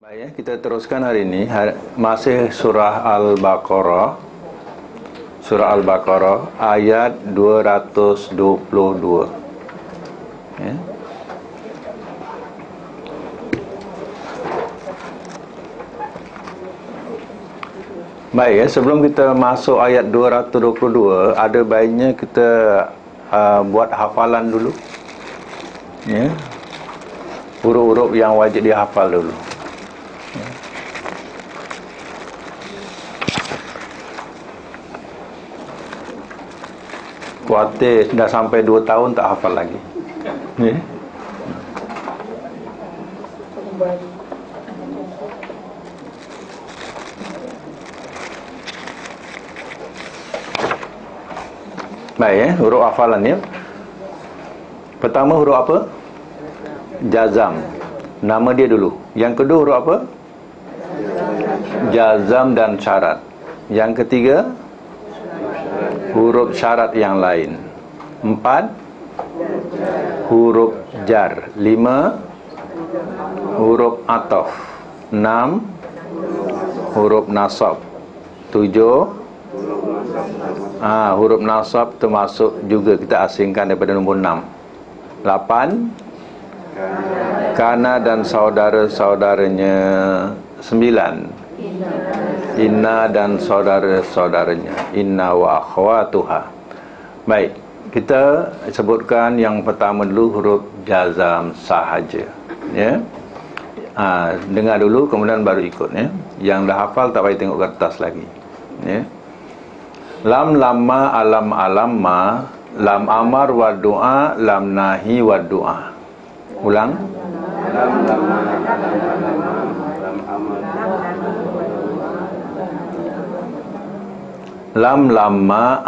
Baik ya, kita teruskan hari ini masih surah Al-Baqarah. Surah Al-Baqarah ayat 222. Ya. Baik ya, sebelum kita masuk ayat 222, ada baiknya kita buat hafalan dulu. Ya. Huruf-huruf yang wajib dihafal dulu. Kuatir dah sampai 2 tahun tak hafal lagi. Ya. Baik ya, huruf hafalannya. Pertama huruf apa? Jazam. Nama dia dulu. Yang kedua huruf apa? Jazam dan syarat. Yang ketiga huruf syarat yang lain. 4 huruf jar. 5 huruf ataf. 6 huruf nasab. 7 huruf nasab termasuk juga kita asingkan daripada nombor 6. 8 kana dan saudara-saudaranya. 9 inna dan saudara-saudaranya. Inna wa akhwatuha. Baik, kita sebutkan yang pertama dulu huruf jazam sahaja. Ya. Dengar dulu kemudian baru ikut ya. Yang dah hafal tak payah tengok kertas lagi. Ya. Lam lamma alam alamma, lam amar wa du'a, lam nahi wa du'a. Ulang. Lam lamma alam alamma, lam amar. Lam lamma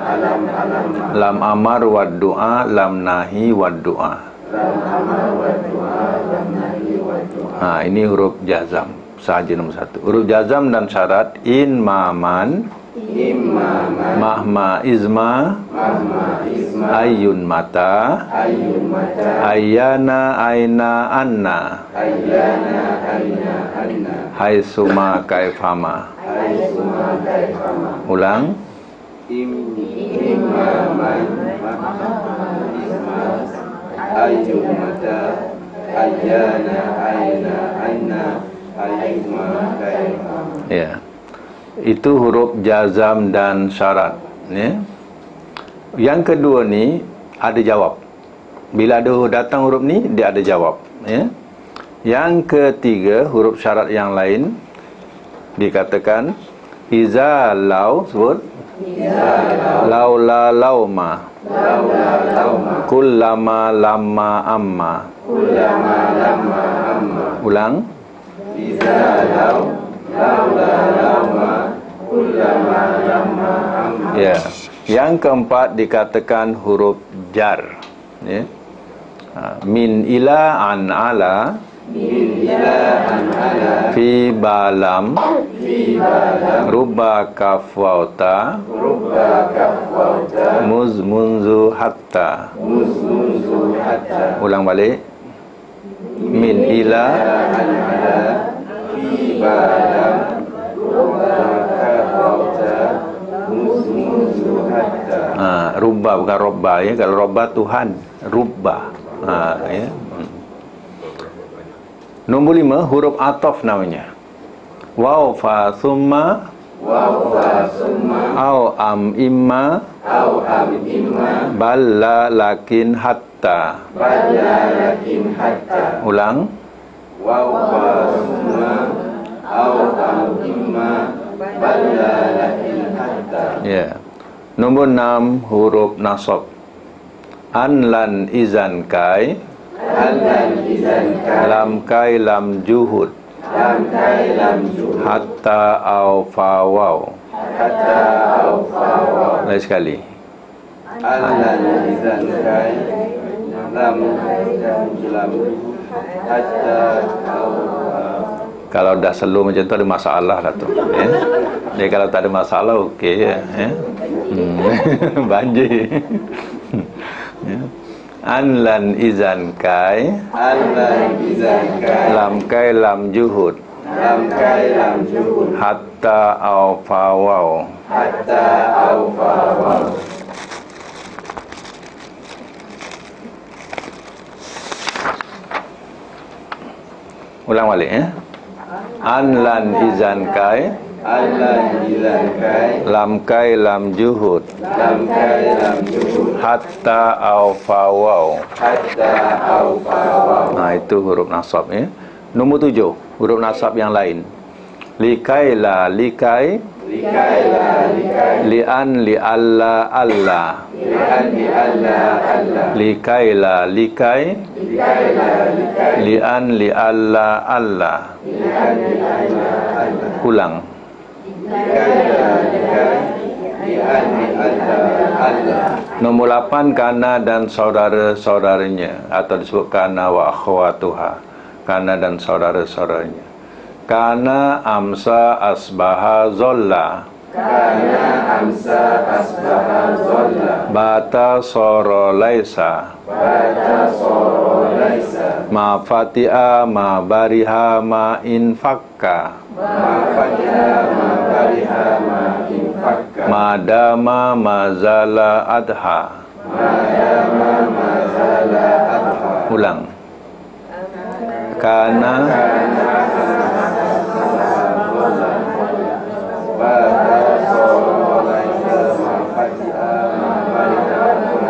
alam alamma, lam amar wa du'a, lam nahi wa du'a. Ini huruf jazam sahaja nombor 1. Huruf jazam dan syarat. Inmaman, mahma izma, ayun mata, ayana aina anna, haisuma kaifama. Ulang. Imaman, ayun mata, ayana aina anna, haisuma kaifama. Ya. Itu huruf jazam dan syarat ya. Yang kedua ni ada jawab. Bila ada datang huruf ni, dia ada jawab ya. Yang ketiga huruf syarat yang lain dikatakan iza lau, sebut laula lauma, kullama lamma amma. Ulang. Iza lau laula lauma, kullama lamma amma. Ya. Yang keempat dikatakan huruf jar ya. Min ila an ala, fi balam, rubba kafwauta, muz munzu hatta. Ulang balik. Min ila, fi balam, rubba kafwauta, muz munzu hatta. Rubba bukan robba ya. Kalau robba Tuhan, rubba. Ya. Nombor 5 huruf ataf namanya. Waw fa summa, au am imma, balla lakin hatta. Ulang. Waw fa summa, au am imma, balla lakin hatta. Ya. Nombor 6 huruf nasab. An lan izan kai, lam kai lam juhud, hatta au fa waw. Lagi sekali. Lan izan kai, lam juhud, hatta au fa. Kalau dah slow macam tu ada masalah lah tu ya. Jadi kalau tak ada masalah okey ya. Banjir. Ya. Anlan izan kai. Anlan izan kai. Lam kai lam juhud. Lam kai lam juhud. Hatta au fawau. Hatta au fawau. Ulang balik ya. Anlan izan kai. Anlan izan kai. Lam kai lam juhud. Lam kai lam juhud. Hatta au fawau. Hatta au fawau. Nah, itu huruf nasab ya. Nombor 7, huruf nasab yang lain. Likai la likai. Likai la likai. Lian li alla alla. Lian li alla alla. Likai la likai. Likai la likai. Lian li alla alla. Lian li alla alla. Ulang. Likai la likai. Lian li alla alla. Nombor 8, kana dan saudara-saudaranya, atau disebut kana wa akhwatuha. Kana dan saudara-saudaranya. Kana amsa asbaha zolla. Kana amsa asbaha zolla. Bata soro laisa. Bata soro laisa. Ma fati'a ma bariha ma infakka. Ma fatiha ma bariha ma infakka. Madama mazala adha. Madama mazala adha. Ulang. Kana Bata soro laisa. Ma fatiha ma bariha ma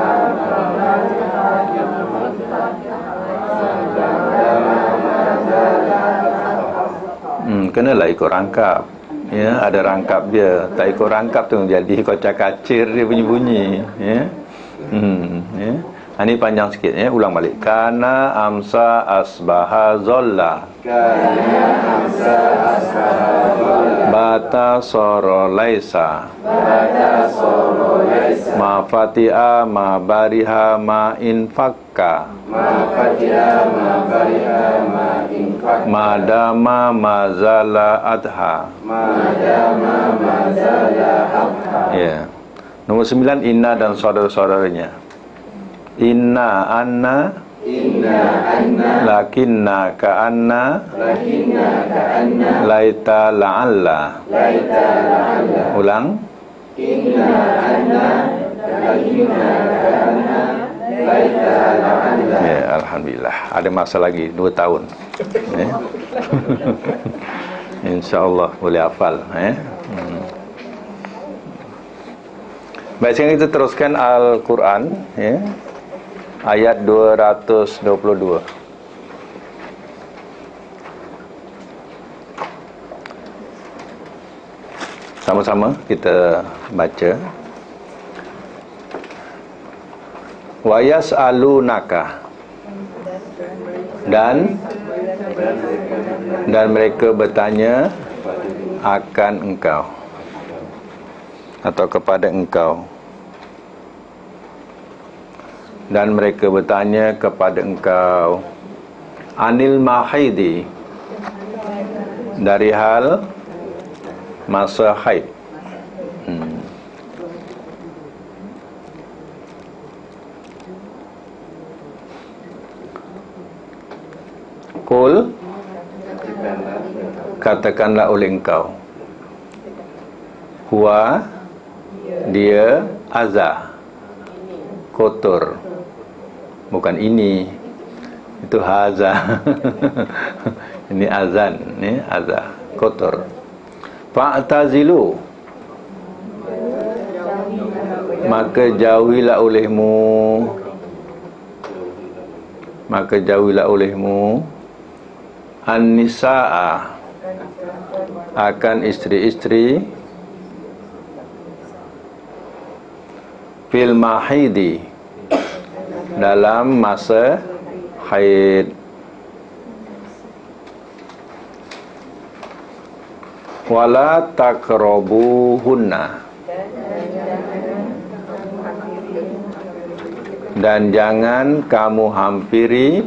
kenalah ikut rangkap. Ya, ada rangkap dia. Tak ikut rangkap tu jadi kocak-kacir dia bunyi-bunyi, ya. Ya. Ini panjang sikit ya, ulang balik. Kana amsa asbaha zolla. Kana amsa asbaha zolla. Bata soro laisa. Bata soro laisa. Ma fati'a ma bariha ma infakka. Ma fatiha ma bariha ma infakka. Madama mazala adha. Madama mazala adha. Ya. Nombor 9, inna dan saudara-saudaranya. Inna anna. Inna anna. Lakinna ka'anna. Lakinna ka'anna. Laita la'alla. Laita la'alla. Ulang. Inna anna. Lakinna ka'anna. Laita la'alla. Ya, alhamdulillah. Ada masa lagi 2 tahun. Ya. InsyaAllah boleh hafal. Baik, sekarang kita teruskan Al-Quran, ya. Ayat 222. Sama-sama kita baca. Wa yas'alunaka. Dan mereka bertanya akan engkau, atau kepada engkau. Dan mereka bertanya kepada engkau anil mahidi, dari hal masa haid. Qul, katakanlah oleh engkau, huwa, dia, azza, kotor. Bukan ini, itu haza. Ini azan, ni azza, kotor. Fa'tazilu, maka jauhilah olehmu an-nisaa, akan istri-istri, fil mahidi, dalam masa haid. Wala taqrabuhunna, dan jangan kamu hampiri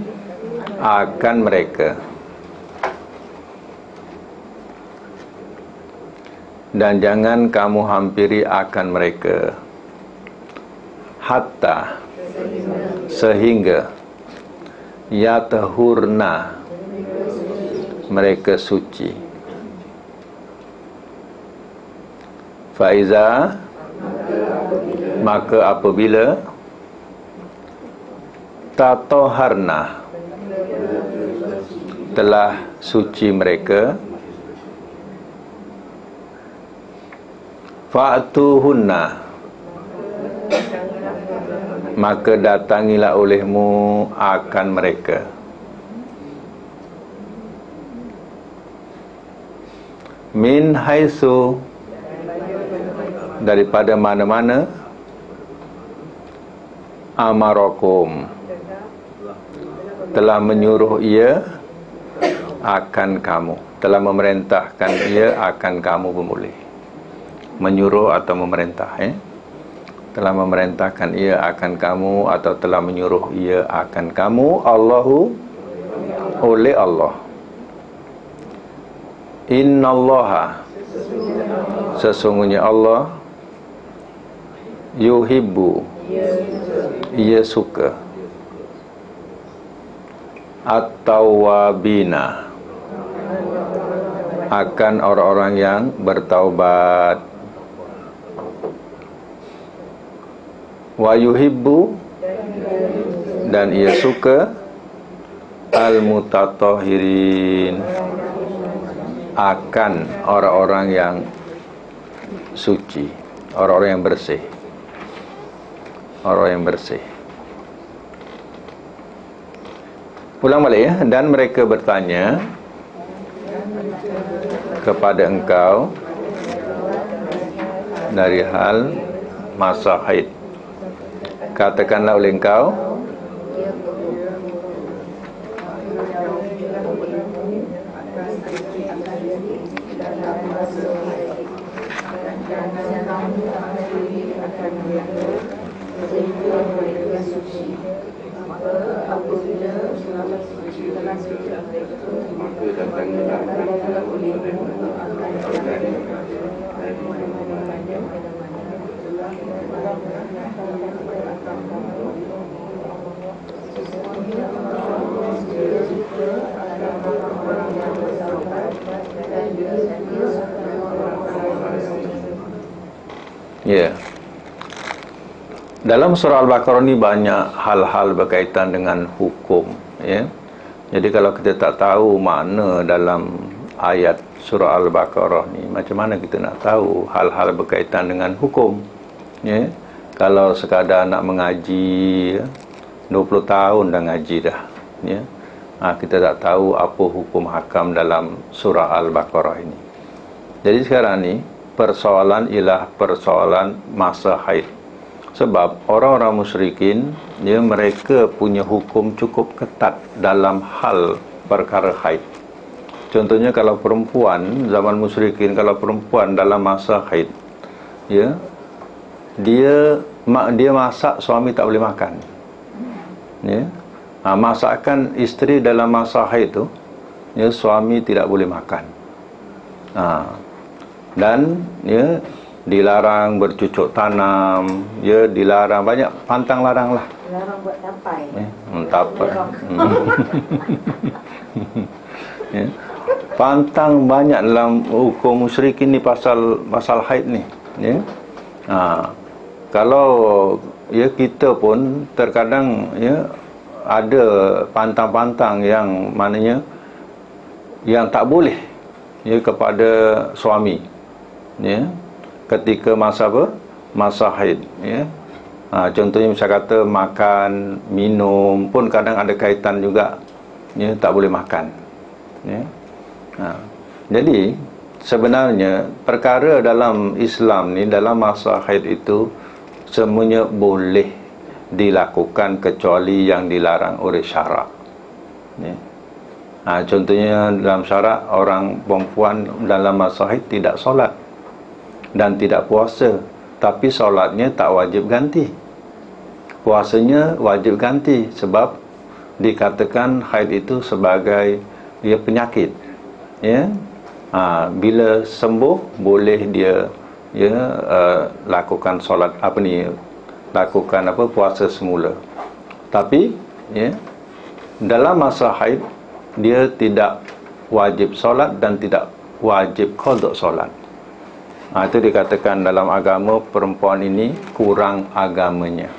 akan mereka. Dan jangan kamu hampiri akan mereka. Hatta, sehingga yatahurna, mereka suci. Faiza, maka apabila tatoharna, telah suci mereka, fa'tuhunna, maka datangilah olehmu akan mereka. Min haitsu, daripada mana-mana, amarakum, telah menyuruh ia akan kamu, telah memerintahkan ia akan kamu pun boleh. Menyuruh atau memerintah, telah memerintahkan ia akan kamu atau telah menyuruh ia akan kamu, Allahu, oleh Allah. Innallaha, sesungguhnya Allah, yuhibbu, ia suka, at-tawwabina, akan orang-orang yang bertaubat, wa yuhibbu, dan ia suka, al-mutatahhirin, akan orang-orang yang suci, orang-orang yang bersih, orang yang bersih. Ulang balik ya. Dan mereka bertanya kepada engkau dari hal masa haid. Katakanlah oleh engkau, ya. Dalam surah Al-Baqarah ni banyak hal-hal berkaitan dengan hukum, ya. Jadi kalau kita tak tahu makna dalam ayat surah Al-Baqarah ni, macam mana kita nak tahu hal-hal berkaitan dengan hukum, ya. Kalau sekadar nak mengaji, 20 tahun dah ngaji dah, ya. Kita tak tahu apa hukum hakam dalam surah Al-Baqarah ini. Jadi sekarang ni persoalan ialah persoalan masa haid. Sebab orang-orang musyrikin, ya, mereka punya hukum cukup ketat dalam hal perkara haid. Contohnya kalau perempuan zaman musyrikin, kalau perempuan dalam masa haid, ya, dia masak, suami tak boleh makan, ya. Masakan isteri dalam masa haid tu, ya, suami tidak boleh makan. Dan ya, dilarang bercucuk tanam, ya, dilarang banyak pantang larang lah. Larang buat tapai. Tapai. Ya. Pantang banyak dalam hukum musyrikin ni pasal haid ni, ya. Kalau ya kita pun terkadang, ya, ada pantang-pantang yang maknanya yang tak boleh, ya, kepada suami, ya, ketika masa apa? Masa haid, ya. Contohnya macam kata makan, minum pun kadang ada kaitan juga, ya, tak boleh makan, ya. Jadi sebenarnya perkara dalam Islam ni, dalam masa haid itu semuanya boleh dilakukan kecuali yang dilarang oleh syarak, ya. Contohnya dalam syarak, orang perempuan dalam masa haid tidak solat dan tidak puasa, tapi solatnya tak wajib ganti, puasanya wajib ganti, sebab dikatakan haid itu sebagai dia penyakit, ya. Bila sembuh boleh dia, ya, lakukan solat lakukan puasa semula. Tapi ya, dalam masa haid dia tidak wajib solat dan tidak wajib qada solat. Itu dikatakan dalam agama perempuan ini kurang agamanya.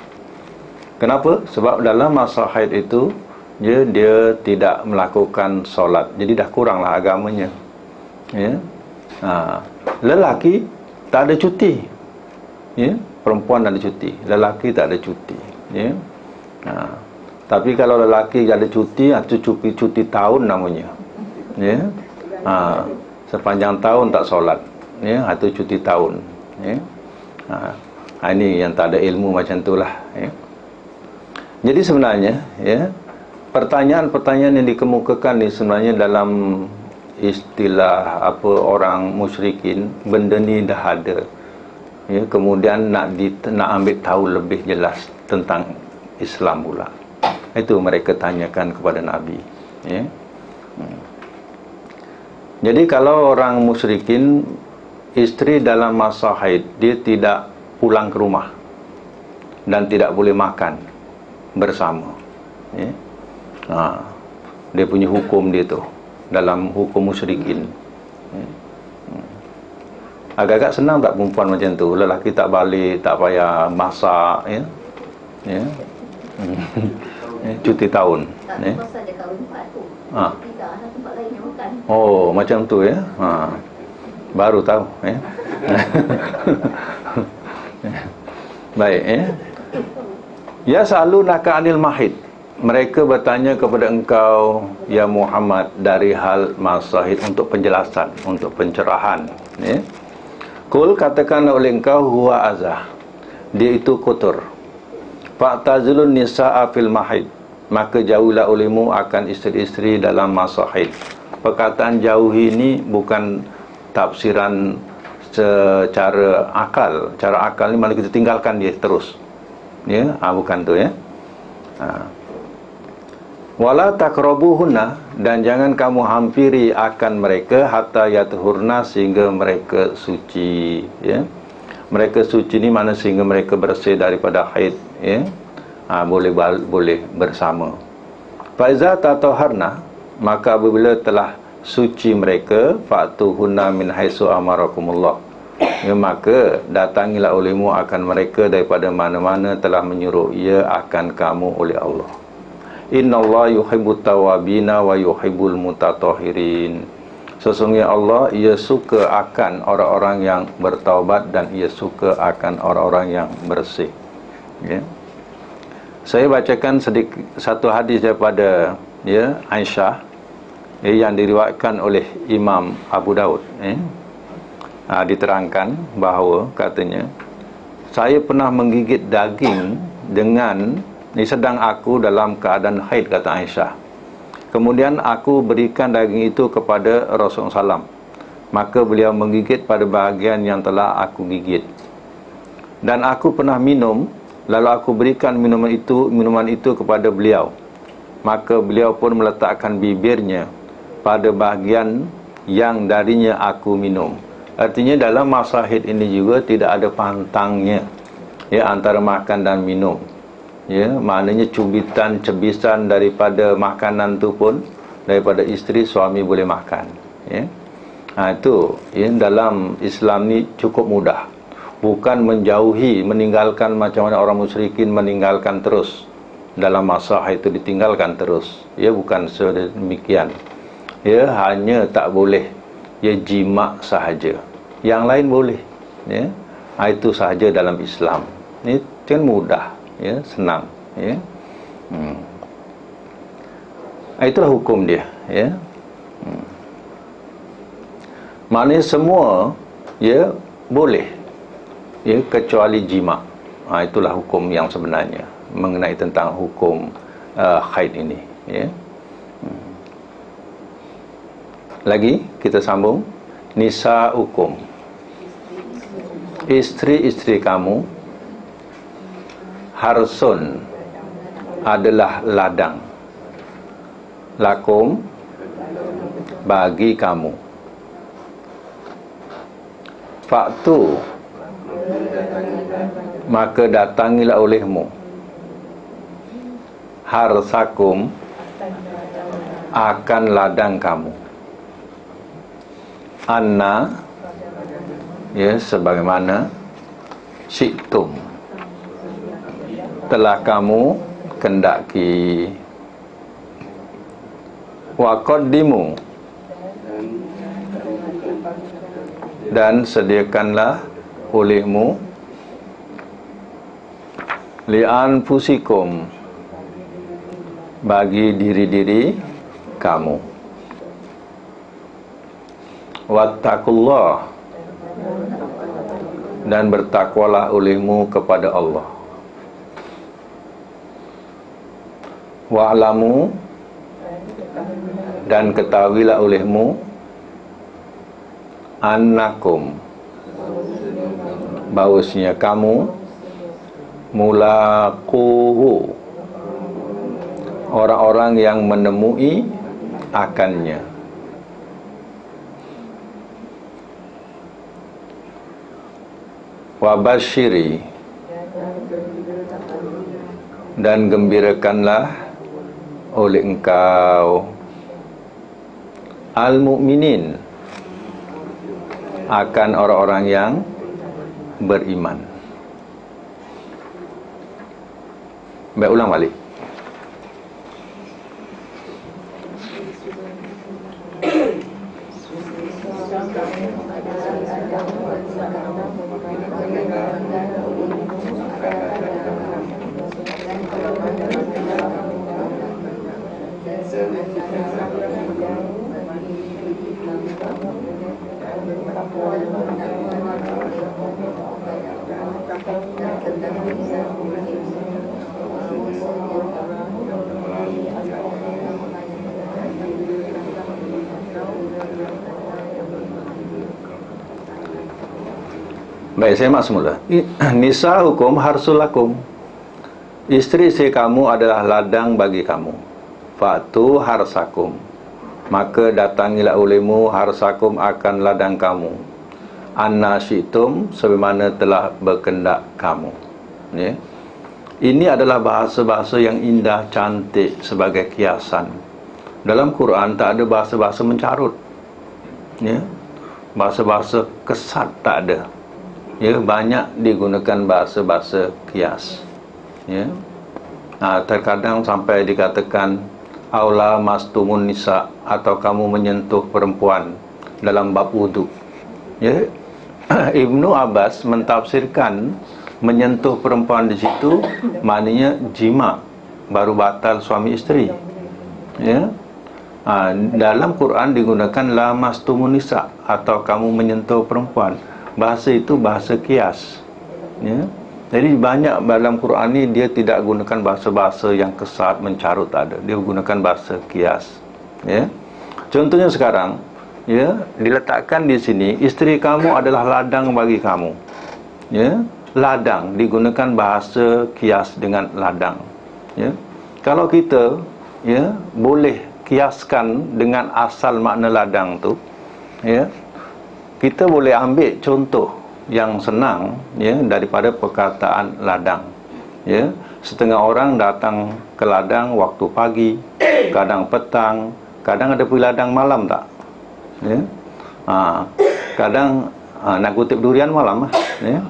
Kenapa? Sebab dalam masa haid itu dia tidak melakukan solat, jadi dah kuranglah agamanya. Ya. Lelaki tak ada cuti. Ya, perempuan ada cuti, lelaki tak ada cuti. Ya. Tapi kalau lelaki ada cuti, itu cuti tahun namanya. Ya. Sepanjang tahun tak solat. Ya, itu cuti tahun. Ya. Ini yang tak ada ilmu macam itulah. Ya. Jadi sebenarnya, ya, pertanyaan-pertanyaan yang dikemukakan ni sebenarnya dalam istilah orang musyrikin, benda ni dah ada. Ya, kemudian nak ambil tahu lebih jelas tentang Islam pula. Itu mereka tanyakan kepada Nabi. Ya. Jadi kalau orang musyrikin, isteri dalam masa haid, dia tidak pulang ke rumah dan tidak boleh makan bersama. Ya. Dia punya hukum dia tu dalam hukum musyrikin. Ya. Agak-agak senang tak perempuan macam tu? Lelaki tak balik, tak payah masak, ya. Ya. Cuti tahun. Ya. Oh, macam tu ya. Baru tahu, ya. Baik, ya. Ya selalu naka anil mahid. Mereka bertanya kepada engkau, ya Muhammad, dari hal masa haid untuk penjelasan, untuk pencerahan, ya. Kul, katakanlah oleh engkau, huwa azah, dia itu kotor. Fa'tazilun nisa'a fil mahid, maka jauhilah olehmu akan isteri-isteri dalam masa haid. Perkataan jauhi ini bukan tafsiran secara akal. Cara akal ni mana kita tinggalkan dia terus. Ya, bukan tu ya. Wala taqrabuhunna, dan jangan kamu hampiri akan mereka hatta yatuhurna, sehingga mereka suci, ya. Mereka suci ni mana sehingga mereka bersih daripada haid, ya. Boleh bersama. Fa iza tatahharna, maka apabila telah suci mereka, fatuhunna min haitsu amarakumullah, ya, maka datangilah olehmu akan mereka daripada mana-mana telah menyuruh ia akan kamu oleh Allah. Innallaha yuhibbut tawwabina wa yuhibbul mutatahhirin. Sesungguhnya Allah, ia suka akan orang-orang yang bertaubat dan ia suka akan orang-orang yang bersih. Ya. Saya bacakan satu hadis daripada Aisyah, yang diriwayatkan oleh Imam Abu Daud. Diterangkan bahawa katanya, saya pernah menggigit daging dengan sedang aku dalam keadaan haid, kata Aisyah. Kemudian aku berikan daging itu kepada Rasulullah SAW, maka beliau menggigit pada bahagian yang telah aku gigit. Dan aku pernah minum, lalu aku berikan minuman itu kepada beliau, maka beliau pun meletakkan bibirnya pada bahagian yang darinya aku minum. Artinya dalam masa haid ini juga tidak ada pantangnya, ya, antara makan dan minum. Ya, maknanya cebisan daripada makanan tu pun daripada isteri, suami boleh makan. Ya. Itu ya, dalam Islam ni cukup mudah. Bukan menjauhi, meninggalkan macam mana orang musyrikin meninggalkan terus. Dalam masa haid itu ditinggalkan terus. Ya, bukan sedemikian. Ya, hanya tak boleh ya jima sahaja. Yang lain boleh. Ya. Itu sahaja dalam Islam. Ini kan mudah. Ya, senang, ya. Itulah hukum dia, ya. Maknanya semua, ya, boleh, ya, kecuali jima. Itulah hukum yang sebenarnya mengenai tentang hukum haid ini, ya. Lagi kita sambung. Nisa hukum, isteri-isteri kamu, harsun adalah ladang, lakum bagi kamu, faktu maka datangilah olehmu, harsakum, akan ladang kamu. Anna, ya, sebagaimana syi'tum, telah kamu kendaki. Wa qaddimu, dan sediakanlah olehmu li anfusikum, bagi diri-diri kamu. Wattaqullah, dan bertakwalah olehmu kepada Allah. Wa'lamu, dan ketahuilah olehmu annakum, bahwasanya kamu mulaquhu, orang-orang yang menemui akannya. Wabashiri, dan gembirakanlah oleh engkau al-mu'minin, akan orang-orang yang beriman. Baik, ulang balik. Baik, saya mak semula. Nisa hukum harsulakum, isteri kamu adalah ladang bagi kamu. Fatu harsakum, maka datangilah olehmu harsakum, akan ladang kamu. Anna syi'tum, sebagaimana telah berkendak kamu. Ya. Ini adalah bahasa-bahasa yang indah, cantik sebagai kiasan. Dalam Quran tak ada bahasa-bahasa mencarut. Ya. Bahasa-bahasa kesat tak ada. Ya, banyak digunakan bahasa-bahasa kias. Ya. Terkadang sampai dikatakan aula mastumun nisa, atau kamu menyentuh perempuan dalam bab wudu. Ya. Ibnu Abbas mentafsirkan menyentuh perempuan di situ maknanya jima, baru batal suami isteri. Ya. Dalam Quran digunakan la mastumun nisa, atau kamu menyentuh perempuan. Bahasa itu bahasa kias. Ya. Jadi banyak dalam Quran ni dia tidak gunakan bahasa-bahasa yang kesat, mencarut, tak ada. Dia gunakan bahasa kias. Ya. Contohnya sekarang, ya, diletakkan di sini, isteri kamu adalah ladang bagi kamu. Ya. Ladang digunakan bahasa kias dengan ladang. Ya. Kalau kita, ya, boleh kiaskan dengan asal makna ladang tu, ya, kita boleh ambil contoh yang senang, ya, daripada perkataan ladang. Ya, setengah orang datang ke ladang waktu pagi, kadang petang, kadang ada pergi ladang malam tak? Ya. Kadang nak kutip durian malam lah. Ya.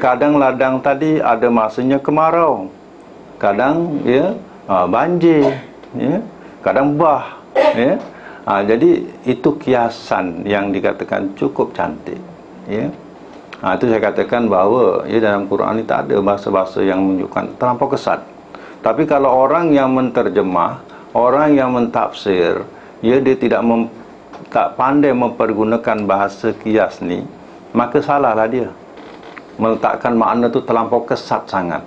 Kadang ladang tadi ada masanya kemarau, kadang, ya, banjir, ya, kadang bah, ya. Jadi itu kiasan yang dikatakan cukup cantik. Ya. Itu saya katakan bahawa, ya, dalam Quran ni tak ada bahasa-bahasa yang menunjukkan terlampau kesat. Tapi kalau orang yang menterjemah, orang yang mentafsir, ya, dia tak pandai mempergunakan bahasa kias ni, maka salahlah dia. Meletakkan makna tu terlampau kesat sangat,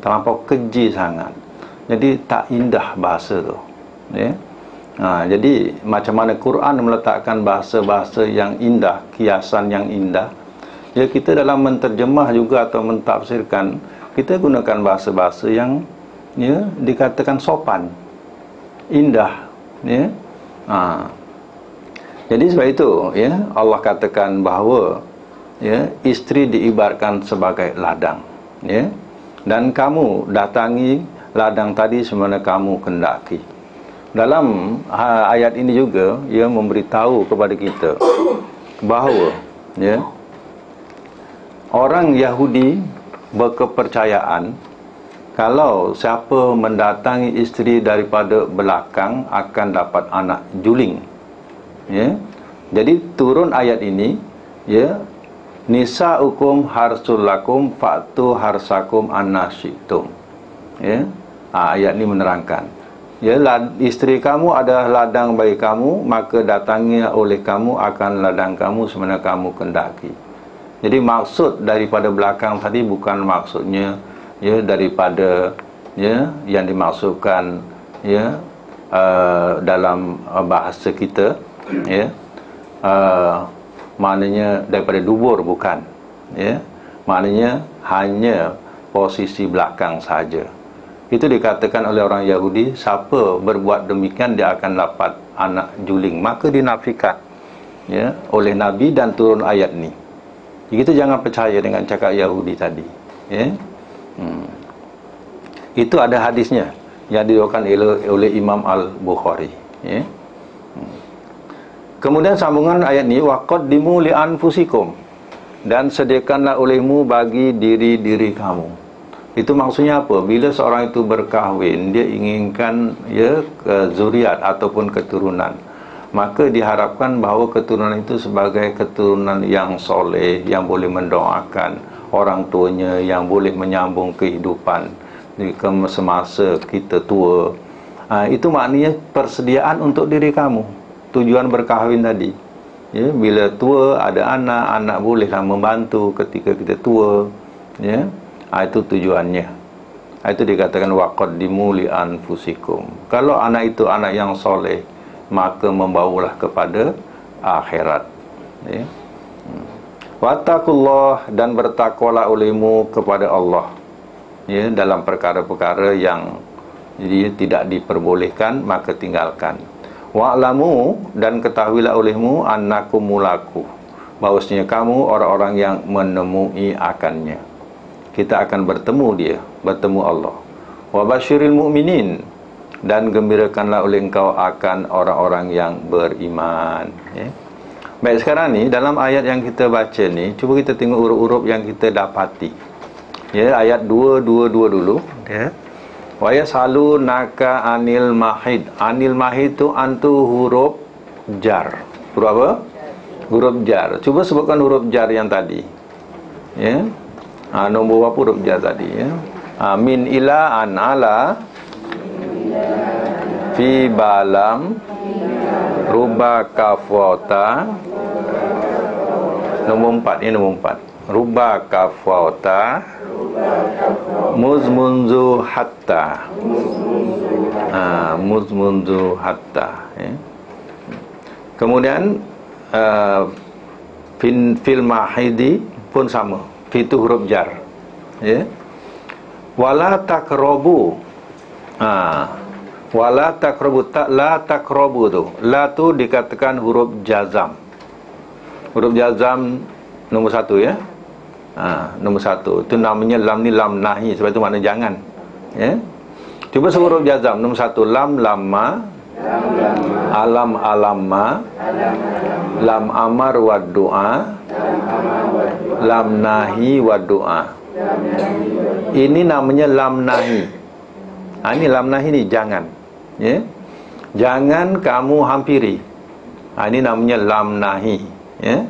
terlampau keji sangat. Jadi tak indah bahasa tu. Ya. Jadi macam mana Quran meletakkan bahasa-bahasa yang indah, kiasan yang indah, ya, kita dalam menterjemah juga atau mentafsirkan, kita gunakan bahasa-bahasa yang, ya, dikatakan sopan, indah. Ya. Jadi sebab itu, ya, Allah katakan bahawa, ya, isteri diibaratkan sebagai ladang. Ya. Dan kamu datangi ladang tadi semana kamu kendaki. Dalam ayat ini juga ia memberitahu kepada kita bahawa ya, orang Yahudi berkepercayaan kalau siapa mendatangi isteri daripada belakang akan dapat anak juling. Ya. Jadi turun ayat ini, ya, nisaukum harsul lakum fa'tu harsakum annasyitum. Ya. Ayat ini menerangkan, ya, isteri kamu adalah ladang bagi kamu, maka datangi oleh kamu akan ladang kamu semana kamu kendaki. Jadi maksud daripada belakang tadi bukan maksudnya ya daripada ya yang dimaksudkan ya dalam bahasa kita ya maknanya daripada dubur, bukan ya, maknanya hanya posisi belakang saja. Itu dikatakan oleh orang Yahudi, siapa berbuat demikian dia akan dapat anak juling, maka dinafikan ya oleh Nabi dan turun ayat ni. Kita jangan percaya dengan cakap Yahudi tadi ya. Itu ada hadisnya yang diriwayatkan oleh Imam Al-Bukhari ya. Kemudian sambungan ayat ni, waqaddimu li anfusikum, dan sediakanlah olehmu bagi diri-diri kamu. Itu maksudnya apa? Bila seorang itu berkahwin, dia inginkan ya zuriat ataupun keturunan, maka diharapkan bahawa keturunan itu sebagai keturunan yang soleh, yang boleh mendoakan orang tuanya, yang boleh menyambung kehidupan di semasa kita tua. Itu maknanya persediaan untuk diri kamu. Tujuan berkahwin tadi ya, bila tua ada anak, anak bolehlah membantu ketika kita tua ya. Itu tujuannya. Itu dikatakan waqaddimu li anfusikum. Kalau anak itu anak yang soleh, maka membawalah kepada akhirat ya. Wattaqullah, dan bertakwalah olehmu kepada Allah ya, dalam perkara-perkara yang jadi tidak diperbolehkan maka tinggalkan. Wa'lamu, dan ketahuilah olehmu annakum mulaku, bahwasanya kamu orang-orang yang menemui akannya. Kita akan bertemu dia, bertemu Allah. Wa basyiril mu'minin, dan gembirakanlah oleh engkau akan orang-orang yang beriman ya. Baik, sekarang ni dalam ayat yang kita baca ni, cuba kita tengok huruf-huruf yang kita dapati ya. Ayat 222 dulu ya. Wa yasalunaka anil mahid. Anil mahid tu antu huruf jar. Huruf apa? Huruf jar. Cuba sebutkan huruf jar yang tadi ya. Nombor berapa huruf jar tadi ya? Min ila an ala fi balam ruba kafwata. Nombor 4 ini, nombor 4. Ruba kafwata muzmunzu hatta. Muzmunzu hatta ya. Kemudian fil mahidi pun sama, itu huruf jar ya. Wala taqrabu. Wala taqrabu, la taqrabu tu, la tu dikatakan huruf jazam. Huruf jazam nombor 1 ya. Nombor 1 itu namanya lam ni lam nahi, sebab itu makna jangan ya. Cuba sebut huruf jazam. Nombor 1 lam lamma, alam alamma, lam amar wa du'a, lam nahi wa du'a. Ini namanya lam nahi. Ini lam nahi ni jangan ya. Jangan kamu hampiri. Ini namanya lam nahi ya.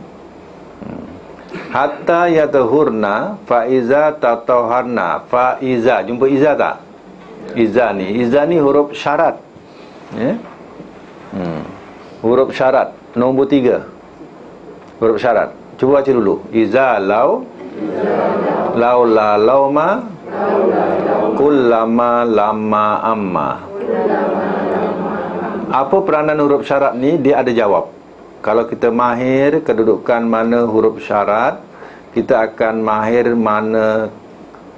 Hatta yatahurna faiza tataharna. Faiza, jumpa iza tak? Iza ni huruf syarat ya. Huruf syarat nombor 3. Huruf syarat. Cuba baca dulu. Iza lau, lau la lauma, kullama lama amma. Apa peranan huruf syarat ni? Dia ada jawab. Kalau kita mahir kedudukan mana huruf syarat, kita akan mahir mana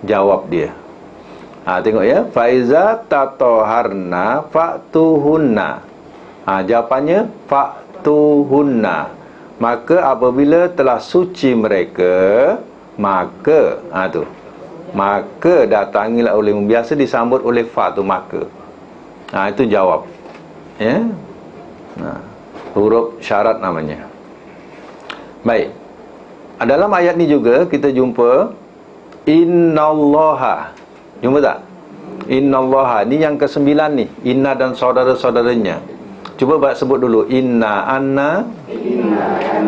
jawab dia. Tengok ya. Faiza tatoharna fa'tuhunna. Jawapannya fa'tuhunna. Maka apabila telah suci mereka, maka tu Maka datangilah olehmu. Biasa disambut oleh fa tu, maka. Itu jawab. Ya. Huruf syarat namanya. Baik. Dalam ayat ni juga kita jumpa innallaha. Jumpa tak? Innallaha ni yang ke-9 ni. Inna dan saudara-saudaranya. Cuba buat sebut dulu. Inna anna,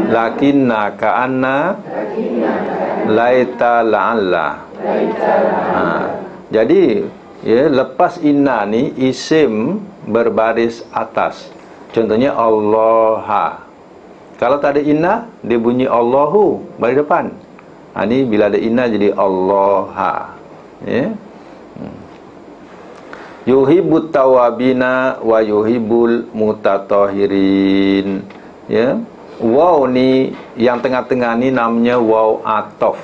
lakinna ka'anna, laita la'alla. Jadi ya, lepas inna ni isim berbaris atas. Contohnya Allaha. Kalau tak ada inna, dia bunyi Allahu baris depan. Ni bila ada inna jadi Allaha. Ya. Yuhibbut tawabina wa yuhibbul mutatahirin. Ya. Waw ni yang tengah-tengah ni namanya waw ataf.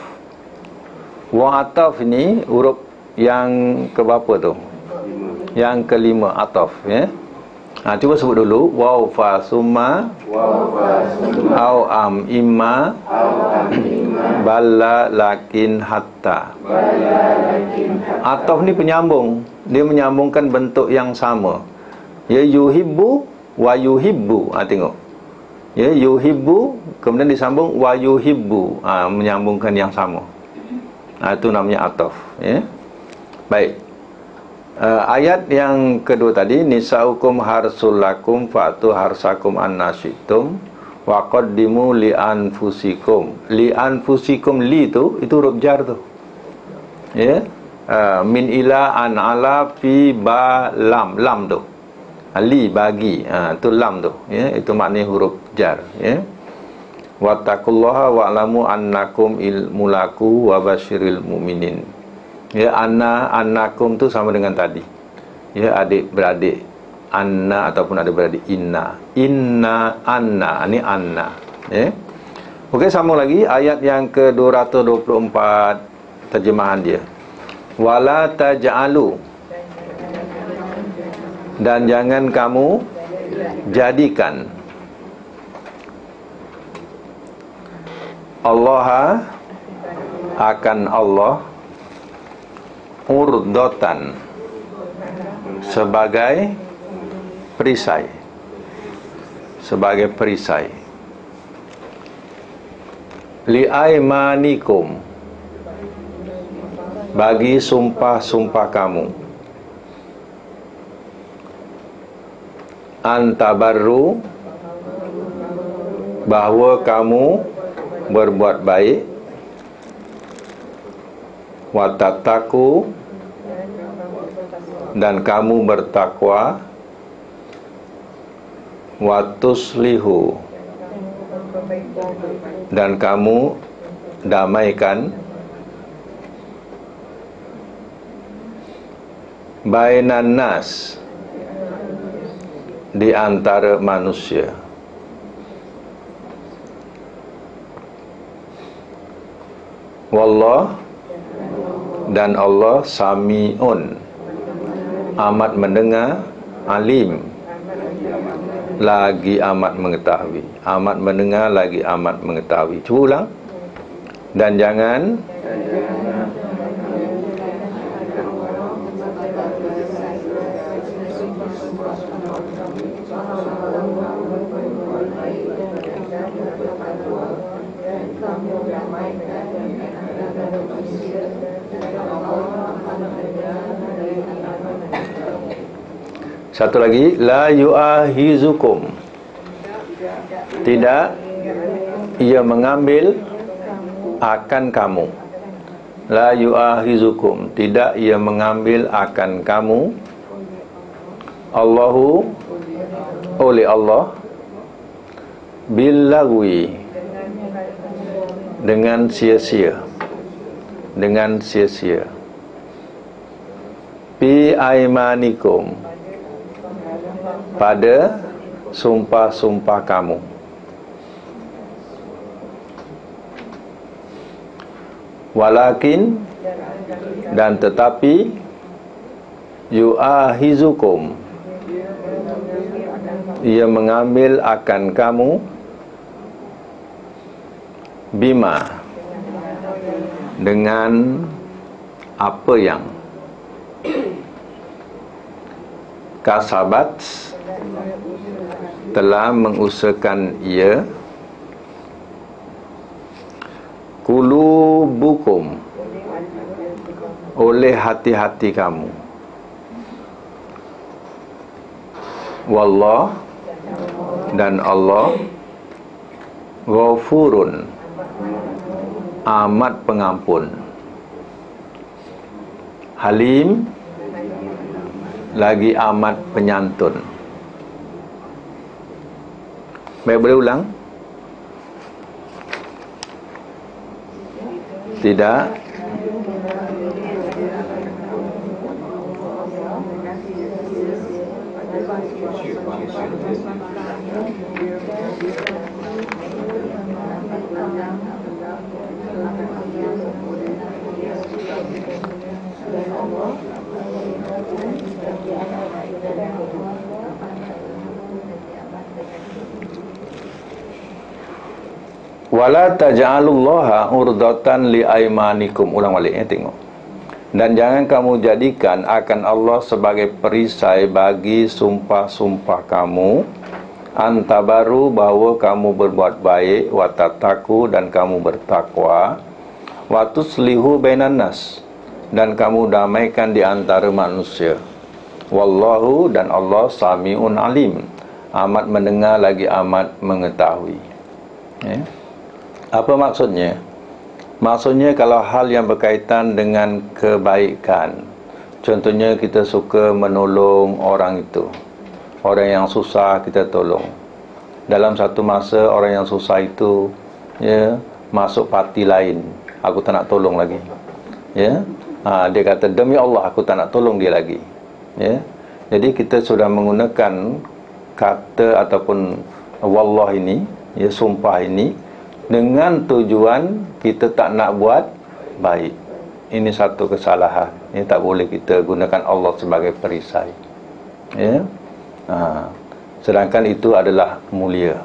Waw ataf ni huruf yang ke berapa tu? Yang kelima, ataf, ya. Cuba sebut dulu. Waw fa summa, au am imma, balla lakin hatta. Ataf ni penyambung. Dia menyambungkan bentuk yang sama. Ya, yuhibbu wa yuhibbu. Tengok. Ya, yuhibbu kemudian disambung wa yuhibbu. Menyambungkan yang sama. Itu namanya ataf, ya. Baik. Ayat yang kedua tadi, nisaukum harsul lakum fa'tu harsakum annasyitum wa qaddimu li anfusikum. Li anfusikum, li itu huruf jar tu. Ya. Min ila an ala fi ba lam. Lam tu. Li bagi. Tu lam tu. Ya, itu maknanya huruf jar, ya. Wattaqullaha wa'lamu annakum ilmulaku wa basyiril mu'minin. Ya, annakum tu sama dengan tadi. Ya, adik-beradik. Anna ataupun adik-beradik inna. Inna, anna. Ini anna. Ya. Okey, sambung lagi ayat yang ke-224, terjemahan dia. Wala taj'alu, dan jangan kamu jadikan Allah akan Allah urdatan, sebagai perisai. Sebagai perisai. Li'aimanikum, bagi sumpah-sumpah kamu. Antabarru, bahawa kamu berbuat baik. Watataku, dan kamu bertakwa. Watuslihu, dan kamu damaikan. Bainan nas, di antara manusia. Wallah, dan Allah sami'un, amat mendengar, alim, lagi amat mengetahui. Amat mendengar lagi amat mengetahui. Cuba ulang. Dan jangan satu lagi, la yu'ahizukum, tidak ia mengambil akan kamu. La yu'ahizukum, tidak ia mengambil akan kamu. Allahu, oleh Allah, billagwi, dengan sia-sia. Dengan sia-sia. Bi aimanikum, pada sumpah-sumpah kamu. Walakin, dan tetapi, yu'ahizukum, ia mengambil akan kamu, bima, dengan apa yang kasabat telah mengusahakan ia qulubukum oleh hati-hati kamu. Wallah, dan Allah Ghafurun, amat pengampun. Halim, lagi amat penyantun. Baik, boleh ulang? Tidak. Wala taj'alullaha urdatan li aymanikum. Ulang balik ya, tengok. Dan jangan kamu jadikan akan Allah sebagai perisai bagi sumpah-sumpah kamu, antabaru, bahawa kamu berbuat baik, watataku, dan kamu bertakwa, watuslihu bainan nas, dan kamu damaikan di antara manusia. Wallahu, dan Allah sami'un alim, amat mendengar lagi amat mengetahui. Ya. Apa maksudnya? Maksudnya kalau hal yang berkaitan dengan kebaikan, contohnya kita suka menolong orang itu, orang yang susah kita tolong. Dalam satu masa orang yang susah itu masuk parti lain, aku tak nak tolong lagi. Dia kata, demi Allah aku tak nak tolong dia lagi. Jadi kita sudah menggunakan kata ataupun wallah ini, sumpah ini, dengan tujuan kita tak nak buat baik. Ini satu kesalahan. Ini tak boleh kita gunakan Allah sebagai perisai. Sedangkan itu adalah mulia.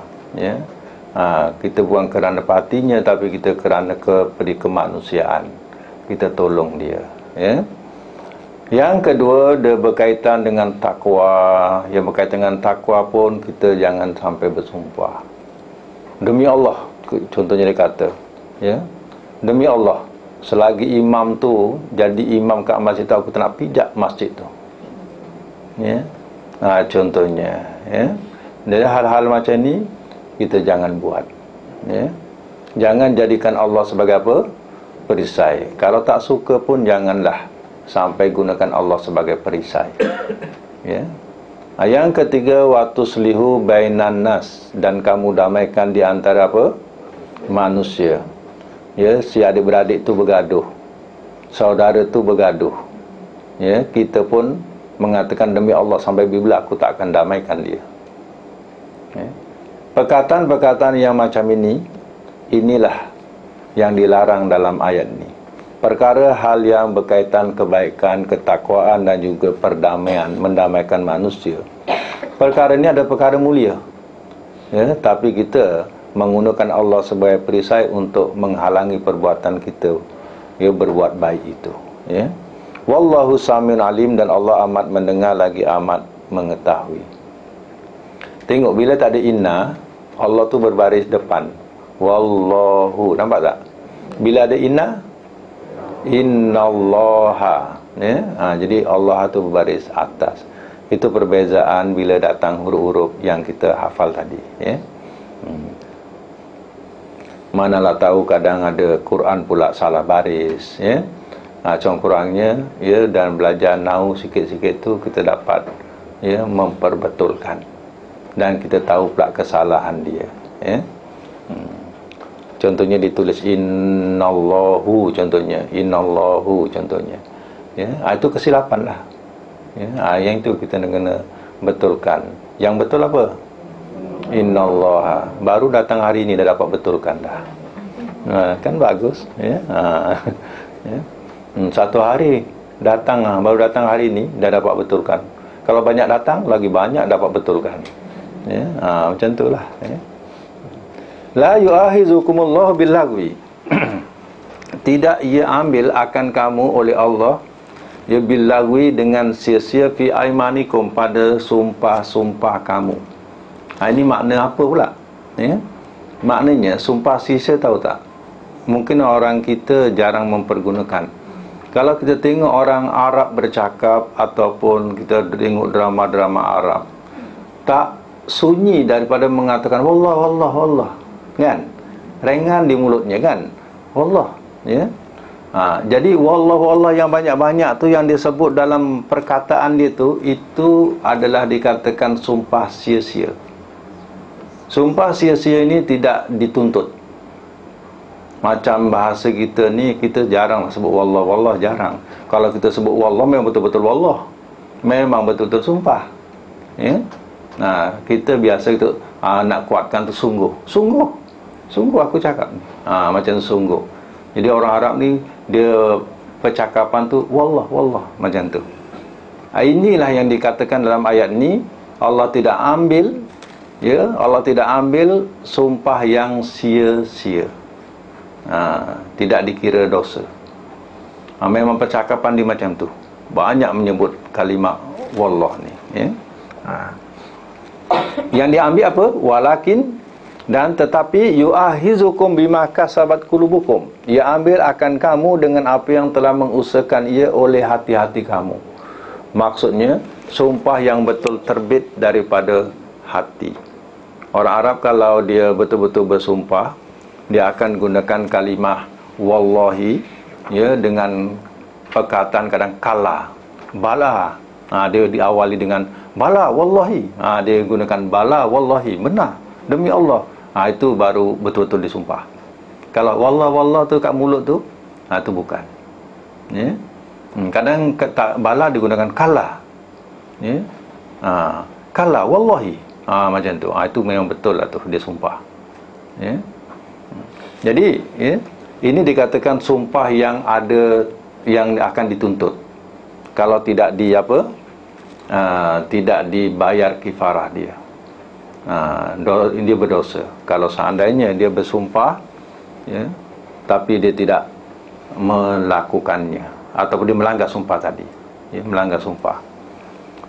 Kita bukan kerana partinya, tapi kita kerana kemanusiaan. Kita tolong dia. Yang kedua, dia berkaitan dengan takwa. Yang berkaitan dengan takwa pun kita jangan sampai bersumpah. Demi Allah, contohnya dia kata, demi Allah, selagi imam tu jadi imam kat masjid tu, aku tak nak pijak masjid tu. Contohnya, dari hal-hal macam ni kita jangan buat. Jangan jadikan Allah sebagai apa? Perisai. Kalau tak suka pun janganlah sampai gunakan Allah sebagai perisai. Yang ketiga, watuslihu bainan nas, dan kamu damaikan di antara apa? Manusia. Si adik-beradik tu bergaduh, saudara tu bergaduh, kita pun mengatakan demi Allah, sampai bila aku tak akan damaikan dia. Perkataan-perkataan yang macam ini, inilah yang dilarang dalam ayat ini. Perkara hal yang berkaitan kebaikan, ketakwaan, dan juga perdamaian, mendamaikan manusia. Perkara ini ada perkara mulia, tapi kita menggunakan Allah sebagai perisai untuk menghalangi perbuatan kita berbuat baik itu. Wallahu samiun alim, dan Allah amat mendengar lagi amat mengetahui. Tengok, bila tak ada inna, Allah tu berbaris depan. Wallahu, nampak tak? Bila ada inna, innallaha, jadi Allah tu berbaris atas. Itu perbezaan bila datang huruf-huruf yang kita hafal tadi. Manalah tahu kadang ada Quran pula salah baris. Contoh kurangnya, dan belajar nahwu sikit-sikit tu kita dapat memperbetulkan, dan kita tahu pula kesalahan dia. Contohnya ditulis innallahu, contohnya innallahu, contohnya. Itu kesilapan lah. Yang itu kita kena betulkan. Yang betul apa? Innallaha. Baru datang hari ini dah dapat betulkan dah. Kan bagus. Satu hari datang, baru datang hari ini dah dapat betulkan. Kalau banyak datang, lagi banyak dapat betulkan. Macam itulah. La yu'ahizukumullahu billagwi. tidak ia ambil akan kamu oleh Allah ya bilagwi dengan sia-sia fi aimanikum pada sumpah-sumpah kamu. Ini makna apa pula? Ya? Maknanya sumpah sia-sia tahu tak? Mungkin orang kita jarang mempergunakan. Kalau kita tengok orang Arab bercakap ataupun kita tengok drama-drama Arab, tak sunyi daripada mengatakan wallah wallah wallah, kan? Ringan di mulutnya, kan? Wallah, ya. Jadi wallah wallah yang banyak-banyak tu yang disebut dalam perkataan dia tu, itu adalah dikatakan sumpah sia-sia. Sumpah sia-sia ini tidak dituntut. Macam bahasa kita ni, kita jarang sebut wallah wallah, jarang. Kalau kita sebut wallah, memang betul-betul wallah, memang betul-betul sumpah, ya. Nah, kita biasa itu nak kuatkan tu sungguh, sungguh, sungguh aku cakap, macam sungguh. Jadi orang Arab ni, dia percakapan tu wallah wallah macam tu. Inilah yang dikatakan dalam ayat ni, Allah tidak ambil, ya, Allah tidak ambil sumpah yang sia-sia. Tidak dikira dosa. Memang percakapan dia macam tu, banyak menyebut kalimat wallah ni, ya. Yang diambil apa? Walakin, dan tetapi yu'ahizukum bima kasabat qulubukum, ia ambil akan kamu dengan apa yang telah mengusahakan ia oleh hati-hati kamu. Maksudnya sumpah yang betul terbit daripada hati. Orang Arab kalau dia betul-betul bersumpah, dia akan gunakan kalimah wallahi, ya, dengan perkataan kadang kala, bala. Dia diawali dengan bala wallahi. Dia gunakan bala wallahi, benar demi Allah. Itu baru betul-betul disumpah. Kalau wallah wallah tu kat mulut tu, tu bukan, ya. Kadang kata bala digunakan kala, ya. Kala wallahi, macam tu. Itu memang betul lah tu, dia sumpah, ya. Jadi, ya, ini dikatakan sumpah yang ada, yang akan dituntut. Kalau tidak tidak dibayar kifarah dia, dia berdosa. Kalau seandainya dia bersumpah, ya, tapi dia tidak melakukannya, ataupun dia melanggar sumpah tadi, ya, melanggar sumpah.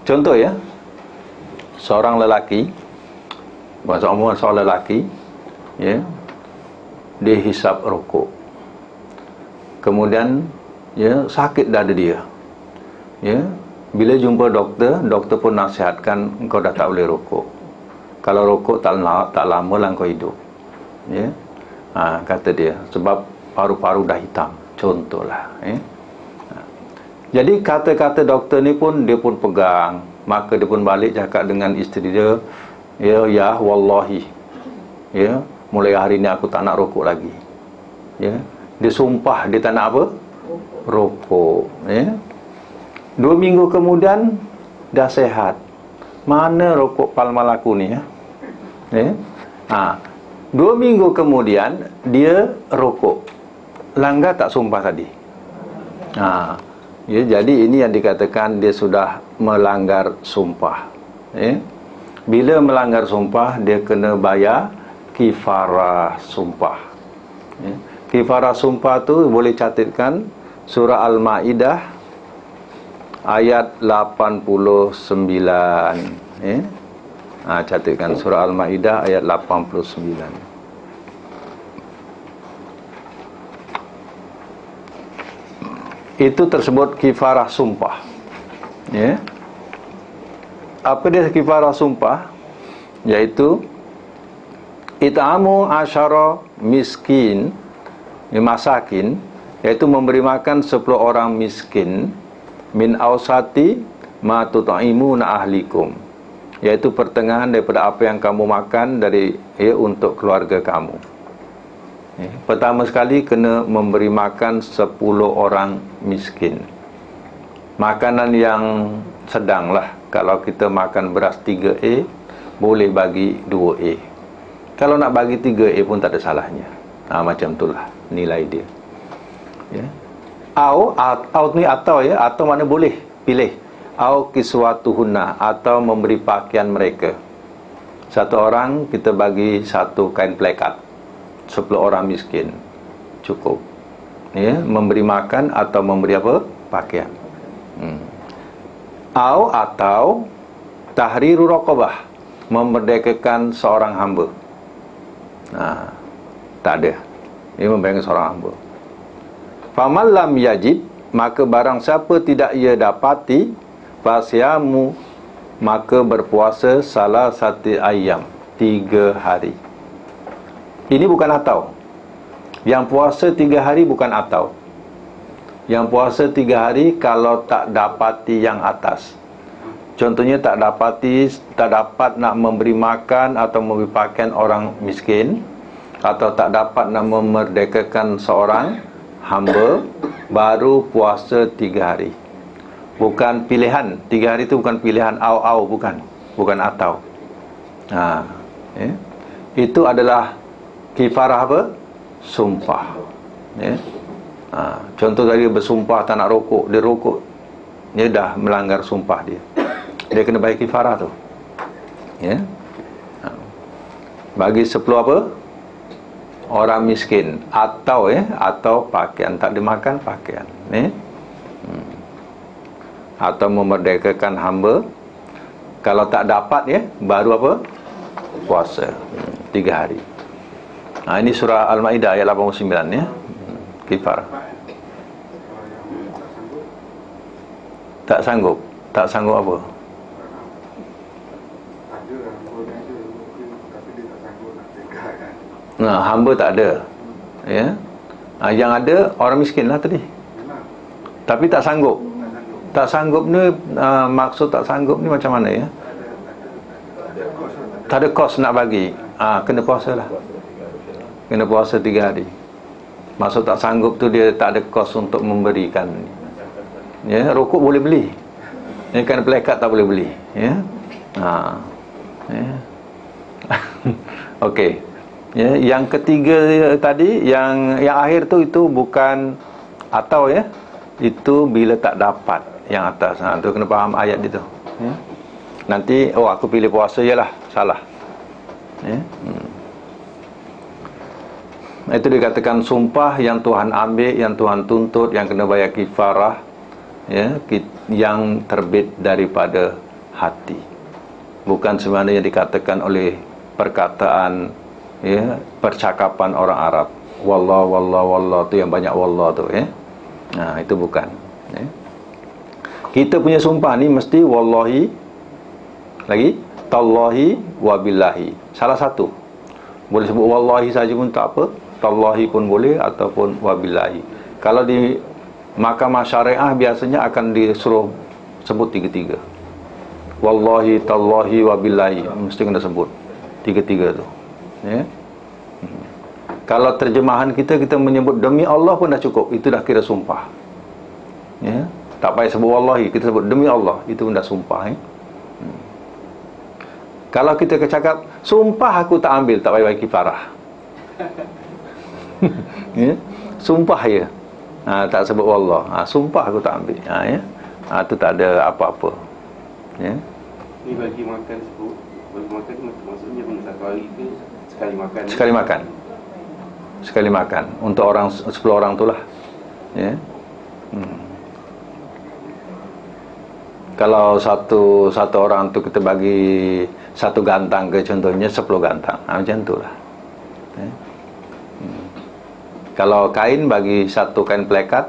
Contoh, ya, seorang lelaki, seorang lelaki, ya, dia hisap rokok, kemudian, ya, sakit dada dia, ya. Bila jumpa doktor, doktor pun nasihatkan engkau dah tak boleh rokok. Kalau rokok tak lama lah engkau hidup, ya. Kata dia, sebab paru-paru dah hitam, contohlah, ya. Jadi kata-kata doktor ni pun dia pun pegang. Maka dia pun balik cakap dengan isteri dia, ya wallahi, ya, mulai hari ni aku tak nak rokok lagi, ya. Dia sumpah dia tak nak apa? Rokok, ya. 2 minggu kemudian dah sehat. Mana rokok palmal aku ni, ya, ya? 2 minggu kemudian dia rokok. Langgar tak sumpah tadi? Ya, jadi ini yang dikatakan dia sudah melanggar sumpah, ya. Bila melanggar sumpah, dia kena bayar kifarah sumpah, ya. Kifarah sumpah tu boleh catatkan surah Al-Ma'idah ayat 89, ya. Catatkan surah Al-Ma'idah ayat 89. Itu tersebut kifarah sumpah, ya. Apa dia kifarah sumpah? Yaitu it'amu asyara miskin, masakin, yaitu memberi makan 10 orang miskin, min ausati ma tut'imuna ahlikum, yaitu pertengahan daripada apa yang kamu makan dari, ya, untuk keluarga kamu. Pertama sekali kena memberi makan 10 orang miskin. Makanan yang sedang lah. Kalau kita makan beras 3A, boleh bagi 2A. Kalau nak bagi 3A pun tak ada salahnya. Macam itulah nilai dia, ya. Au ni atau, ya, atau mana boleh pilih. Au kiswatuhunna, atau memberi pakaian mereka. Satu orang kita bagi satu kain plekat, 10 orang miskin, cukup, ya, memberi makan atau memberi apa? Pakaian. Atau tahriru raqabah, memerdekakan seorang hamba. Tak ada. Ia membayangkan seorang hamba. Faman lam yajid, maka barang siapa tidak ia dapati, fasyamu, maka berpuasa salah satu ayam, 3 hari. Ini bukan atau. Yang puasa 3 hari bukan atau. Yang puasa 3 hari kalau tak dapati yang atas. Contohnya tak dapat nak memberi makan atau memberi pakaian orang miskin, atau tak dapat nak memerdekakan seorang hamba, baru puasa 3 hari. Bukan pilihan. 3 hari itu bukan pilihan bukan atau. Itu adalah kifarah apa? Sumpah. Contoh tadi bersumpah tak nak rokok, dia rokok, dia dah melanggar sumpah dia. Dia kena bayar kifarah tu. Bagi 10 apa? Orang miskin, atau atau pakaian, tak dimakan pakaian, atau memerdekakan hamba. Kalau tak dapat baru apa? Puasa 3 hari. Ini surah Al-Maidah ayat 89 kifarah. Tak sanggup apa? Hamba tak ada. Yang ada orang miskin lah tadi. Tapi tak sanggup. Tak sanggup ni, maksud tak sanggup ni macam mana ya? Tak ada kos nak bagi. Kena puasa lah. Kena puasa 3 hari. Maksud tak sanggup tu dia tak ada kos untuk memberikan. Rokok boleh beli. Kan pelekat tak boleh beli. Okey. Yang ketiga tadi, yang akhir tu, itu bukan atau itu bila tak dapat yang atas. Tu kena faham ayat itu. Nanti aku pilih puasa jelah, salah. Itu dikatakan sumpah yang Tuhan ambil, yang Tuhan tuntut, yang kena bayar kifarah, yang terbit daripada hati, bukan sebenarnya dikatakan oleh perkataan, percakapan orang Arab. Wallah tu yang banyak wallah tu, itu bukan. Kita punya sumpah ni mesti wallahi, lagi tallahi, wabillahi. Salah satu. Boleh sebut wallahi saja pun tak apa, tallahi pun boleh, ataupun wabillahi. Kalau di mahkamah syariah biasanya akan disuruh sebut 3-3. Wallahi, tallahi, wabillahi, mesti kena sebut 3-3 tu. Kalau terjemahan kita menyebut demi Allah pun dah cukup. Itu dah kira sumpah. Tak payah sebut wallahi, kita sebut demi Allah, itu pun dah sumpah. Kalau kita cakap sumpah aku tak ambil, tak payah bagi kifarah. Sumpah ya. Tak sebut wallah. Sumpah aku tak ambil. Itu tak ada apa-apa. Ni bagi makan sebut. Bagi makan maksudnya satu hari ke sekali makan. Sekali makan untuk orang 10 orang itulah. Kalau satu orang tu kita bagi 1 gantang ke, contohnya 10 gantang. Macam itulah. Kalau kain bagi 1 kain pelekat,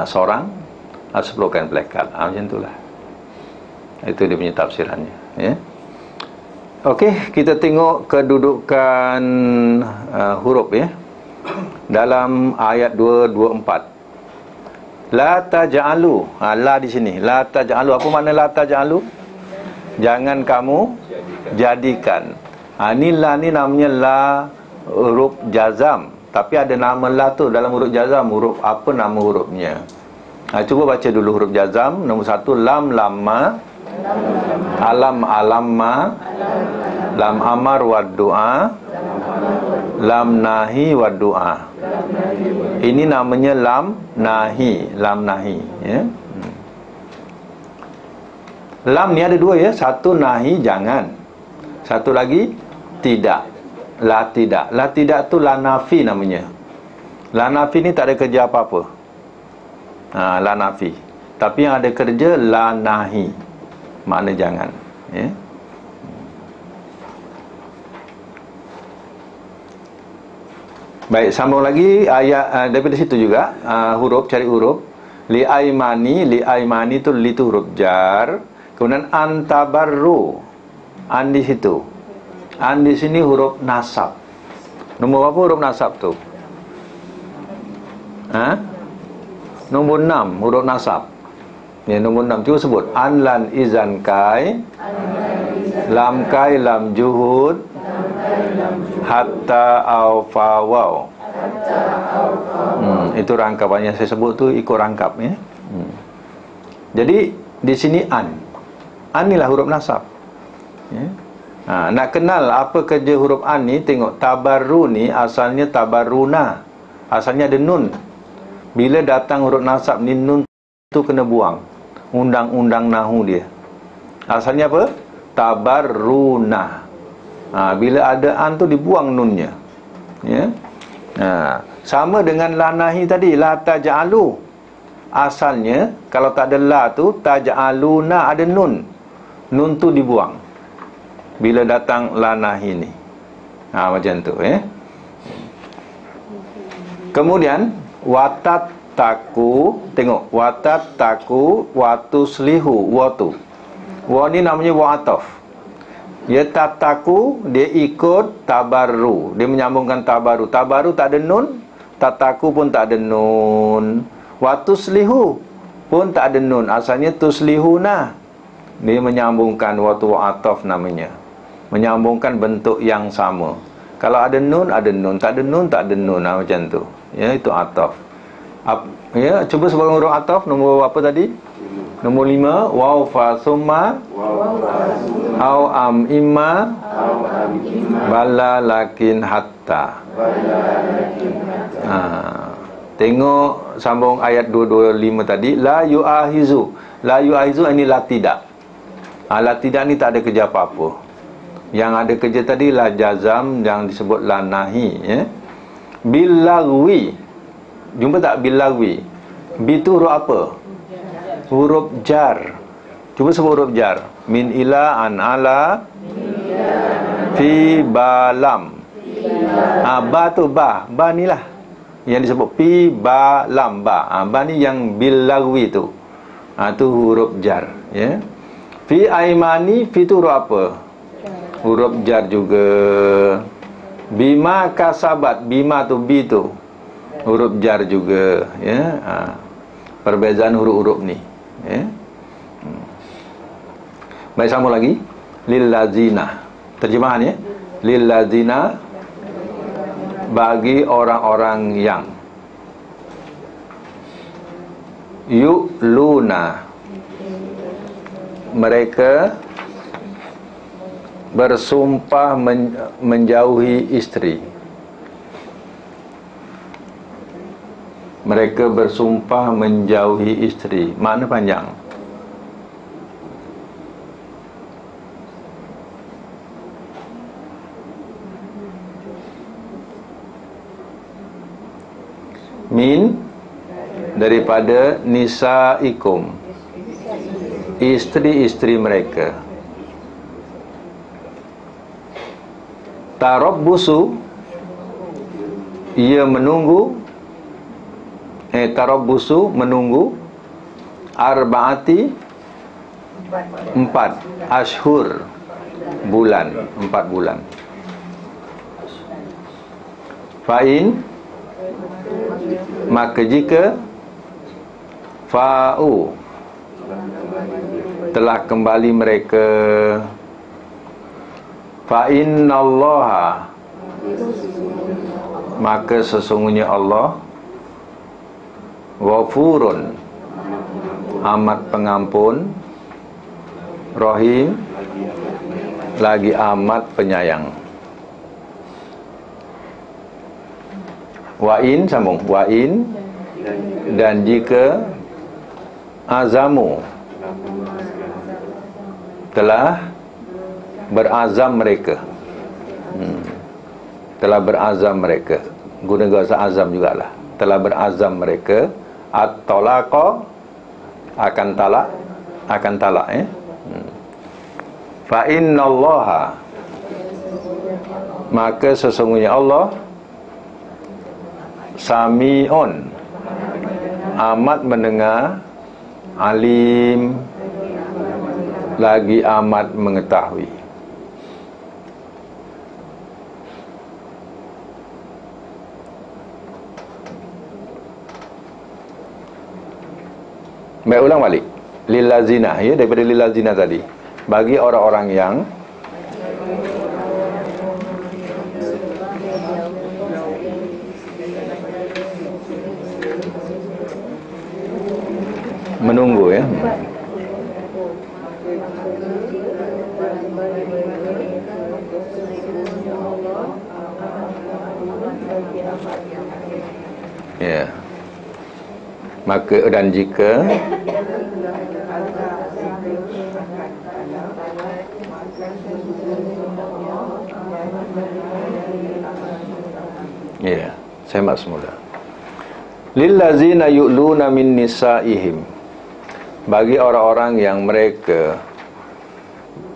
seorang 10 kain pelekat. Macam itulah. Itu dia punya tafsirannya. Okey, kita tengok kedudukan huruf dalam ayat 224. La taj'alu. La di sini. La taj'alu. Apa makna la taj'alu? Jangan kamu jadikan. Ni la ni namanya la huruf jazam. Tapi ada nama la tu dalam huruf jazam. Huruf apa nama hurufnya? Cuba baca dulu huruf jazam. Nombor 1, lam lamma, alam alamma, lam amar wad du'a, lam nahi wad du'a. Ini namanya lam nahi. Lam nahi, Lam ni ada 2 Satu nahi, jangan. Satu lagi tidak. La tidak. La tidak tu la nafi namanya. La nafi ni tak ada kerja apa-apa. La nafi. Tapi yang ada kerja la nahi. Makna jangan, ya. Baik, sambung lagi ayat daripada situ juga, huruf, cari huruf. Li aimani tu li tu huruf jar. Kemudian antabarru. An di situ. An di sini huruf nasab. Nombor berapa huruf nasab tu? Nombor 6 huruf nasab. Ya, nombor 6 cuba sebut. An lan izan kai. Lam kai lam juhud. Hatta au fawaw. Itu rangkapannya saya sebut tu, ikut rangkap, ya. Jadi di sini an inilah huruf nasab, ya. Nak kenal apa kerja huruf an ni, tengok tabarru ni asalnya tabarruna, asalnya ada nun. Bila datang huruf nasab ni, nun tu kena buang. Undang-undang nahu dia asalnya apa? Tabarruna. Bila ada an tu dibuang nunnya, ya. Sama dengan la nahi tadi, la taj'alu. Asalnya kalau tak ada la tu taj'aluna, ada nun. Nun tu dibuang bila datang la nahi ni. Macam tu, ya. Kemudian watat taku, tengok watat taku watuslihu watu. Wa ni namanya wa ataf. Ya, tataku dia ikut tabarru, dia menyambungkan tabaru. Tabaru tak ada nun, tataku pun tak ada nun. Watuslihu pun tak ada nun, asalnya tuslihuna. Dia menyambungkan watu ataf namanya, menyambungkan bentuk yang sama. Kalau ada nun, ada nun, tak ada nun, tak ada nun. Macam tu, ya, itu ataf. Ya, cuba sebut huruf ataf nombor apa tadi? Nombor 5. Waw fa summa au am imma bala lakin hatta. Tengok sambung ayat 225 tadi. La yu'ahizu. La yu'ahizu ini la tidak. La tidak ni tak ada kerja apa-apa. Yang ada kerja tadi la jazam, yang disebut la nahi, ya. Bil lagwi. Jumpa tak bil lagwi? Bi tu huruf apa? Huruf jar. Cuba sebut huruf jar. Min ila an ala fi balam. Ba tu ba ni lah yang disebut fi balam, ba. Ba ni yang bil lagwi tu. Tu huruf jar, ya. Fi aimani, fi tu huruf apa? Huruf jar juga. Bima kasabat, bima tu bi tu huruf jar juga, ya. Perbezaan huruf-huruf ni, ya. Baik, sambung lagi. Lil lazina. Terjemahan, ya. Lil lazina, bagi orang-orang yang yu'luna, mereka bersumpah menjauhi isteri. Mereka bersumpah menjauhi isteri. Makna panjang. Min, daripada nisaikum, isteri-isteri mereka. Tarabbusu, ia menunggu. Tarabbusu, menunggu. Arba'ati, 4 ashhur, bulan, 4 bulan. Fa'in, maka jika fa'u, telah kembali mereka. Fa'innallaha, maka sesungguhnya Allah ghafurun, amat pengampun, rahim, lagi amat penyayang. Wa'in, sambung. Wa'in, dan jika azamu, telah berazam mereka. Telah berazam mereka. guna gauza azam jugalah. Telah berazam mereka at-talaqa, akan talak fa innallaha, maka sesungguhnya Allah sami'un, amat mendengar, alim, lagi amat mengetahui. Baik, ulang balik. Lillazina, ya, daripada lillazina tadi. Bagi orang-orang yang menunggu, ya. Ya. Maka dan jika ya, saya mak semula. Lillazina yu'luna min nisaihim, bagi orang-orang yang mereka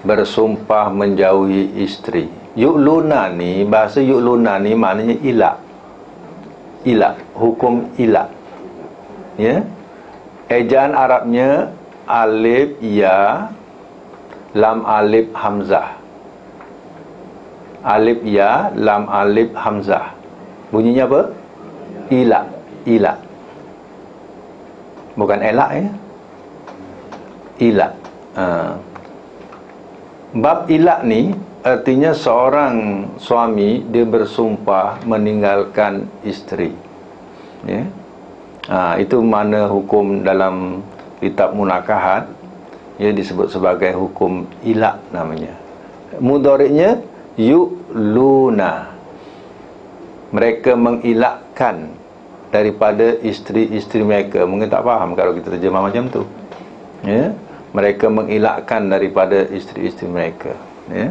bersumpah menjauhi isteri. Yu'luna ni, bahasa yu'luna ni maknanya ilak. Ilak, hukum ilak. Ya. Ejaan Arabnya alif ya, lam alif hamzah. Alif ya, lam alif hamzah. Bunyinya apa? Ilak. Ilak. Bukan elak, ya. Ilak. Bab ilak ni artinya seorang suami dia bersumpah meninggalkan isteri. Ya. Itu mana hukum dalam kitab munakahat, ia disebut sebagai hukum ilak namanya. Mudhari'nya yu'luna, mereka mengilakkan daripada isteri-isteri mereka. Mungkin tak faham kalau kita terjemah macam tu, ya. Mereka mengilakkan daripada isteri-isteri mereka, ya.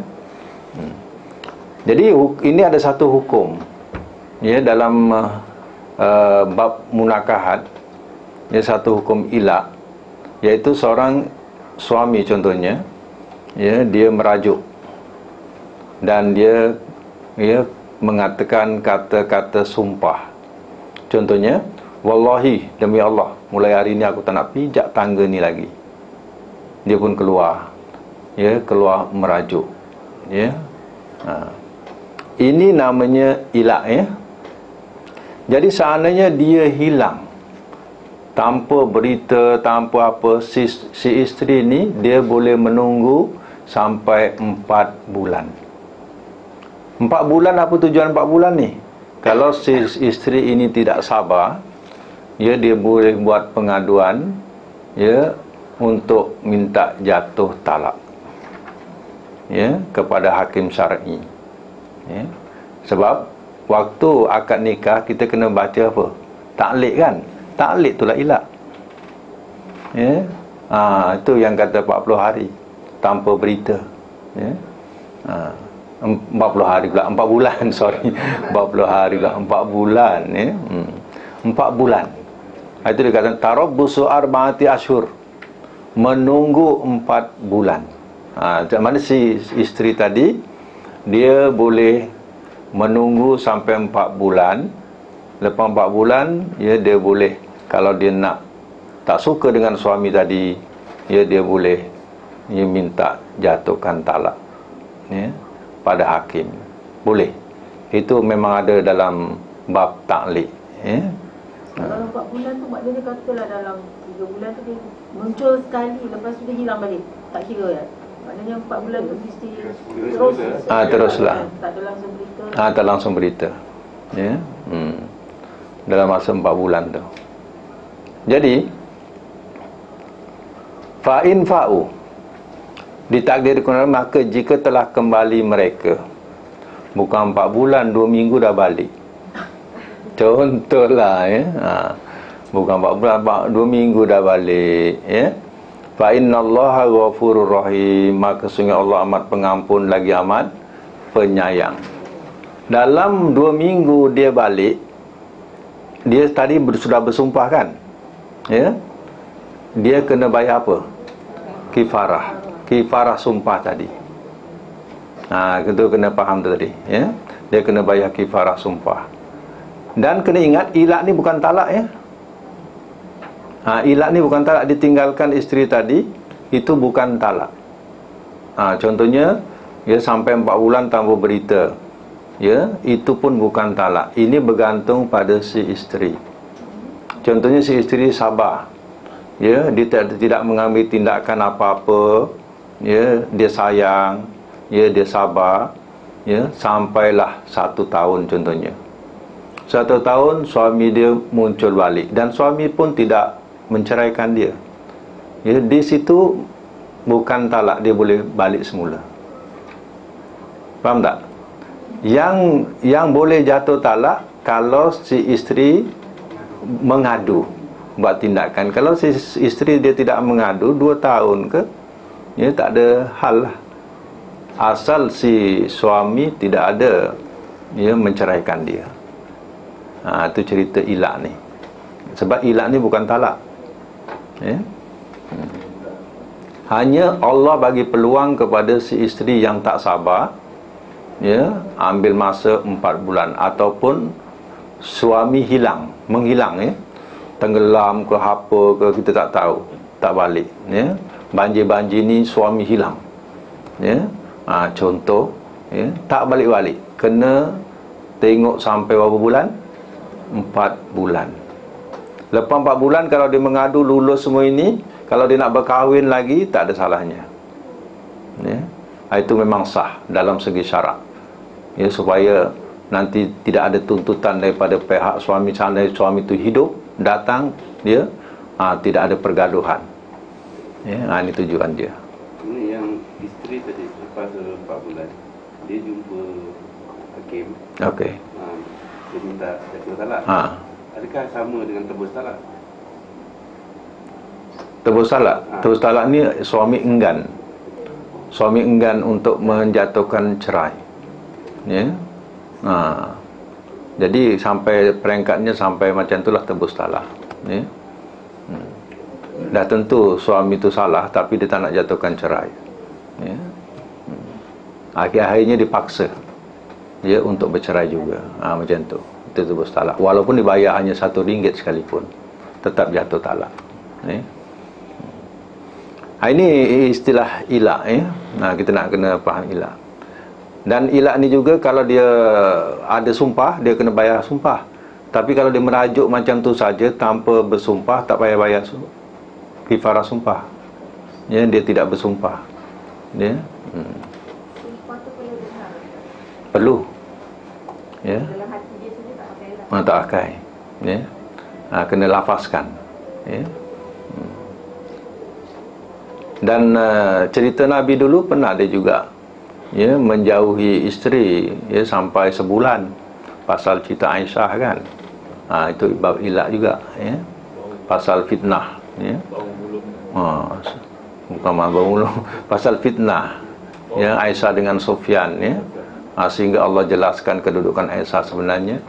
Jadi ini ada satu hukum, ya, dalam bab munakahat, ya, satu hukum ilak, iaitu seorang suami contohnya, ya, dia merajuk dan dia mengatakan kata-kata sumpah. Contohnya, wallahi, demi Allah, mulai hari ini aku tak nak pijak tangga ni lagi. Dia pun keluar, ya, keluar merajuk, ya. Ini namanya ilak, ya. Jadi seandainya dia hilang tanpa berita, tanpa apa, si isteri ni dia boleh menunggu sampai 4 bulan. 4 bulan, apa tujuan 4 bulan ni? Kalau si isteri ini tidak sabar, ya, dia boleh buat pengaduan, ya, untuk minta jatuh talak, ya, kepada hakim syar'i, ya. Sebab waktu akad nikah kita kena baca apa? Taklid, kan? Taklid itulah ilak. Ya. Itu yang kata 40 hari tanpa berita, ya. 40 hari pula, 4 bulan, sorry. 40 hari pula, 4 bulan, ya. 4 bulan. Itu dia kata tarabbusu arba'ati ashur, menunggu 4 bulan. Mana si isteri tadi dia boleh menunggu sampai 4 bulan. Lepas 4 bulan, ya, dia boleh, kalau dia nak, tak suka dengan suami tadi, ya, dia boleh, ya, minta jatuhkan talak, ya, pada hakim. Boleh. Itu memang ada dalam bab taklid, ya. Kalau 4 bulan tu maknanya dia katalah dalam 3 bulan tu dia muncul sekali, lepas tu dia hilang balik. Tak kira, ya. Maknanya 4 bulan tu mesti terus. Teruslah. Tak ada langsung berita. Tak langsung berita, ya. Dalam masa 4 bulan tu. Jadi fa'in fa'u, ditakdirkan, maka jika telah kembali mereka, bukan 4 bulan, 2 minggu dah balik. Contohlah, ya. Bukan 4 bulan, 2 minggu dah balik, ya. Fa innallaha ghafurur rahim, maka sungguh Allah amat pengampun lagi amat penyayang. dalam 2 minggu dia balik, dia tadi sudah bersumpah kan, ya, dia kena bayar apa? Kifarah sumpah tadi. Kita kena faham tu tadi, ya. Dia kena bayar kifarah sumpah. Dan kena ingat, ilak ni bukan talak, ya. Ilak ni bukan talak. Ditinggalkan isteri tadi, itu bukan talak. Contohnya, ya, sampai 4 bulan tanpa berita, ya, itu pun bukan talak. Ini bergantung pada si isteri. Contohnya si isteri sabar, ya, dia tidak mengambil tindakan apa-apa, ya, dia sayang, ya, dia sabar, ya, sampailah 1 tahun contohnya. 1 tahun suami dia muncul balik dan suami pun tidak menceraikan dia, ya, di situ bukan talak, dia boleh balik semula. Faham tak? Yang boleh jatuh talak kalau si isteri mengadu, buat tindakan. Kalau si isteri dia tidak mengadu 2 tahun ke, ya, tak ada hal lah. Asal si suami tidak ada, ya, menceraikan dia. Itu cerita ilak ni. Sebab ilak ni bukan talak, ya. Hanya Allah bagi peluang kepada si isteri yang tak sabar, ya, ambil masa 4 bulan, ataupun suami menghilang, ya, tenggelam ke apa ke, kita tak tahu, tak balik, ya. Banjir-banjir ni suami hilang, ya. Contoh, ya, tak balik-balik, kena tengok sampai berapa bulan? 4 bulan. Lepas 4 bulan kalau dia mengadu lulus semua ini, kalau dia nak berkahwin lagi, tak ada salahnya, ya. Itu memang sah dalam segi syarak, ya, supaya nanti tidak ada tuntutan daripada pihak suami, seandainya suami itu hidup, datang dia, tidak ada pergaduhan, ya. Ini tujuan dia. Ini yang isteri tadi, lepas 4 bulan dia jumpa hakim, Okey. dia minta jatuh talak. Adakah sama dengan tebus talak? Tebus talak? Tebus talak ni suami enggan. Suami enggan untuk menjatuhkan cerai, ya. Jadi sampai peringkatnya sampai macam itulah tebus talak, ya. Dah tentu suami itu salah, tapi dia tak nak jatuhkan cerai, ya. Akhir-akhirnya dipaksa, ya, untuk bercerai juga. Macam tu. Itu tebus talak. Walaupun dibayar hanya RM1 sekalipun, tetap jatuh talak, ya. Ini istilah ilak, ya. Kita nak kena faham ilak. Dan ilak ni juga kalau dia ada sumpah, dia kena bayar sumpah. Tapi kalau dia merajuk macam tu saja tanpa bersumpah, tak payah bayar kifarah sumpah, ya, dia tidak bersumpah, ya. Perlu, ya. Tak pakai, ya. Kena lafazkan, ya. Dan cerita Nabi dulu pernah dia juga, ya, menjauhi isteri, ya, sampai sebulan. Pasal cerita Aisyah kan, itu bab ilak juga, ya. Pasal fitnah, ya. Bukan bau mulut, pasal fitnah, ya, Aisyah dengan Sufyan, ya. Sehingga Allah jelaskan kedudukan Aisyah sebenarnya,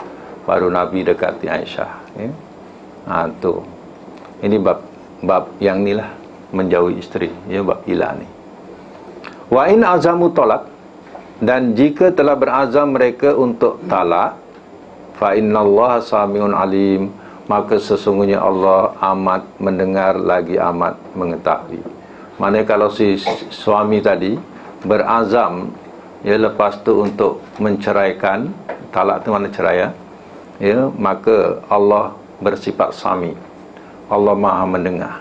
baru Nabi dekati Aisyah, ya. Tu ini bab yang ni lah, menjauhi isteri, ya, bab ilak ni. Wa in azamu talak, dan jika telah berazam mereka untuk talak, fa innallaha samiun alim, maka sesungguhnya Allah amat mendengar lagi amat mengetahui. Maknanya kalau si suami tadi berazam, ya, lepas tu untuk menceraikan, talak tu mana cerai, ya, maka Allah bersifat sami, Allah maha mendengar,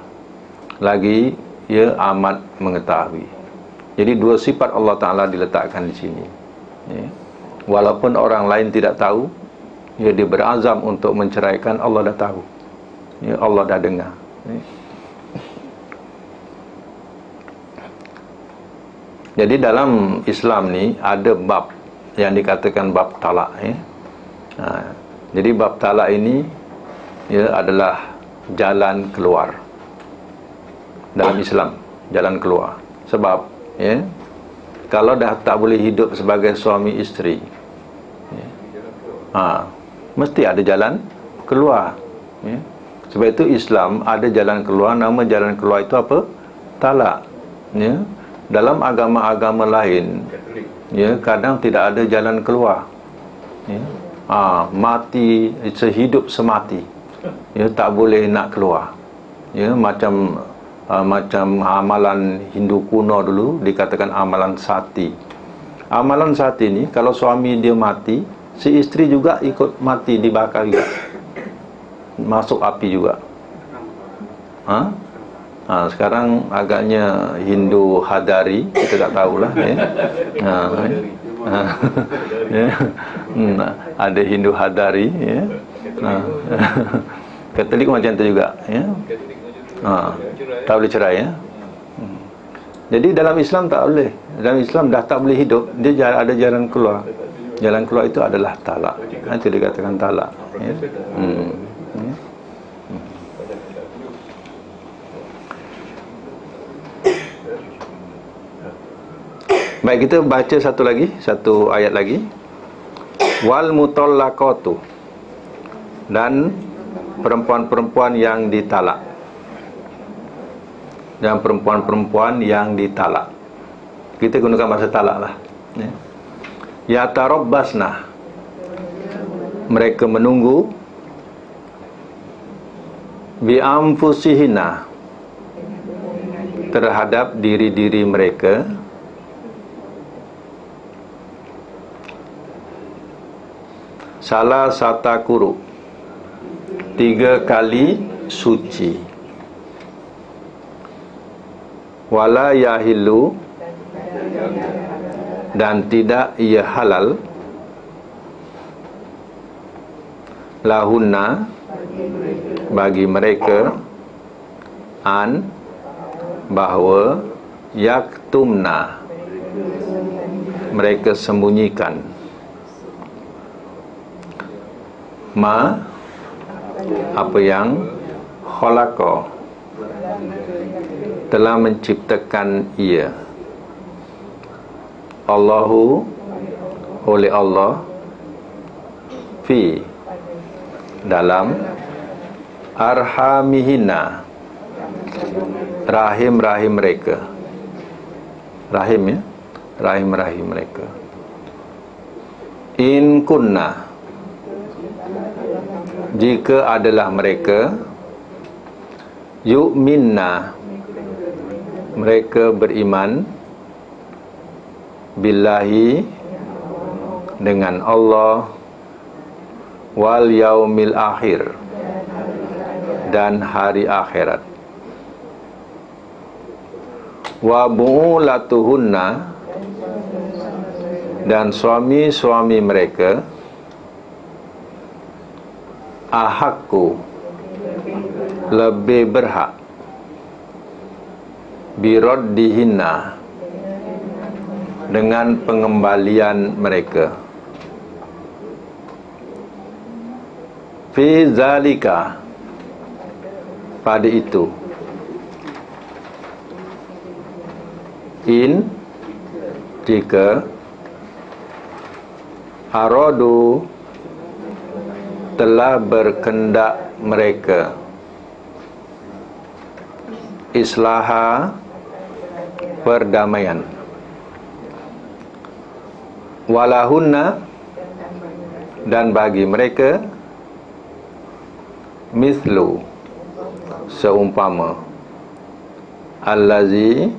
lagi, ya, amat mengetahui. Jadi 2 sifat Allah Ta'ala diletakkan di sini, ya. Walaupun orang lain tidak tahu, ya, dia berazam untuk menceraikan, Allah dah tahu, ya, Allah dah dengar, ya. Jadi dalam Islam ni ada bab yang dikatakan bab talak, ya. Jadi bab talak ini, ya, adalah jalan keluar dalam Islam, jalan keluar. Sebab, ya, kalau dah tak boleh hidup sebagai suami isteri, ya, Mesti ada jalan keluar, ya. Sebab itu Islam ada jalan keluar. Nama jalan keluar itu apa? Talak, ya. Dalam agama-agama lain, ya, kadang tidak ada jalan keluar, ya. Mati sehidup semati, ya, tak boleh nak keluar, ya. Macam amalan Hindu kuno dulu dikatakan amalan sati. Amalan sati ni, kalau suami dia mati, si isteri juga ikut mati, dibakar juga, masuk api juga. Sekarang agaknya Hindu Hadari, kita tak tahulah, ya. Ada Hindu Hadari, ya. Katolik macam tu juga, ya. Tak boleh cerai, ya. Jadi dalam Islam tak boleh. Dalam Islam dah tak boleh hidup, dia ada jalan keluar. Jalan keluar itu adalah talak. Itu dikatakan talak, ya. Baik, kita baca satu ayat lagi. Wal mutallaqatu, dan perempuan-perempuan yang ditalak, dan perempuan-perempuan yang ditalak. Kita gunakan bahasa talak lah, ya. Yatarabbasna, mereka menunggu, bi anfusihina, terhadap diri-diri mereka, salah sata kuru, 3 kali suci, wala yahillu, dan tidak ia halal, lahunna, bagi mereka, an, bahawa, yaktumna, mereka sembunyikan, ma, apa yang khalaqa, telah menciptakan ia, Allahu, oleh Allah, fi, dalam, arhamihina, rahim-rahim mereka. Rahim, ya, rahim-rahim mereka. In kunna, jika adalah mereka, yu'minna, mereka beriman, billahi, dengan Allah, wal yaumil akhir, dan hari akhirat, wa bu'ulatuhunna, dan suami-suami mereka, ahakku, lebih berhak, biraddihinna, dengan pengembalian mereka, fi zalika, pada itu, in, jika, aradu, telah berkendak mereka, islaha, perdamaian, walahunna, dan bagi mereka, mislu, seumpama, allazi,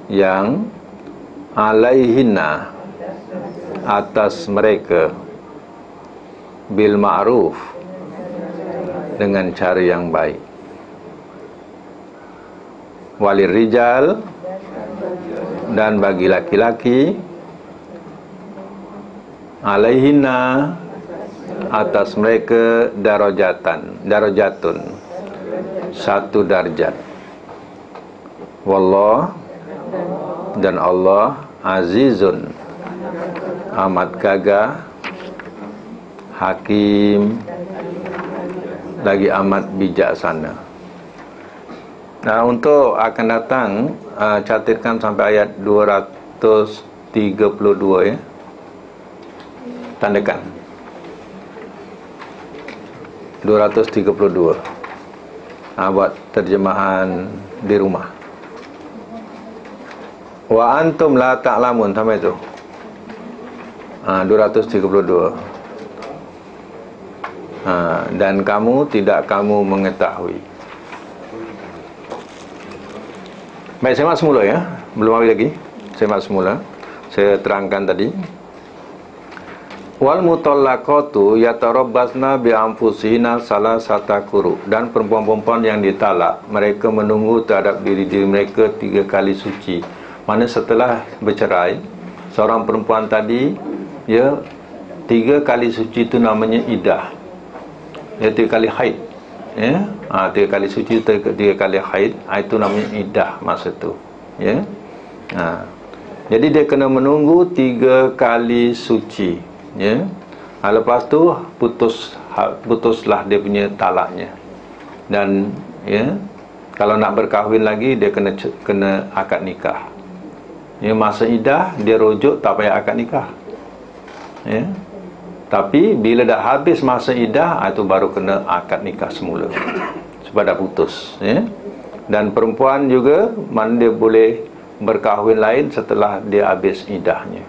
yang, alaihinna, atas mereka, bil ma'ruf, dengan cara yang baik, walir rijal, dan bagi laki-laki, alaihinna, atas mereka, darajatun, 1 darjat, wallah, dan Allah, azizun, amat gagah, hakim, lagi amat bijaksana. Nah, untuk akan datang, catatkan sampai ayat 232, ya. Tandakan. 232. Buat terjemahan di rumah. Wa antum la ta'lamun, sampai itu. 232. Dan kamu mengetahui. Baik, saya mak semula ya. Belum habis lagi. Saya mak semula. Saya terangkan tadi. Wal mutallaqatu yatarabbasna bi anfusihinna salasata quru. Dan perempuan-perempuan yang ditalak, mereka menunggu terhadap diri mereka 3 kali suci. Mana setelah bercerai, seorang perempuan tadi, 3 kali suci itu namanya iddah. 3 kali haid. 3 kali suci, 3 kali haid, itu namanya iddah masa tu. Jadi dia kena menunggu 3 kali suci. Lepas tu putuslah dia punya talaknya. Dan kalau nak berkahwin lagi, dia kena akad nikah. Masa iddah dia rujuk, tak payah akad nikah. Tapi bila dah habis masa iddah, itu baru kena akad nikah semula, sebab dah putus. Dan perempuan juga, mana dia boleh berkahwin lain setelah dia habis iddahnya.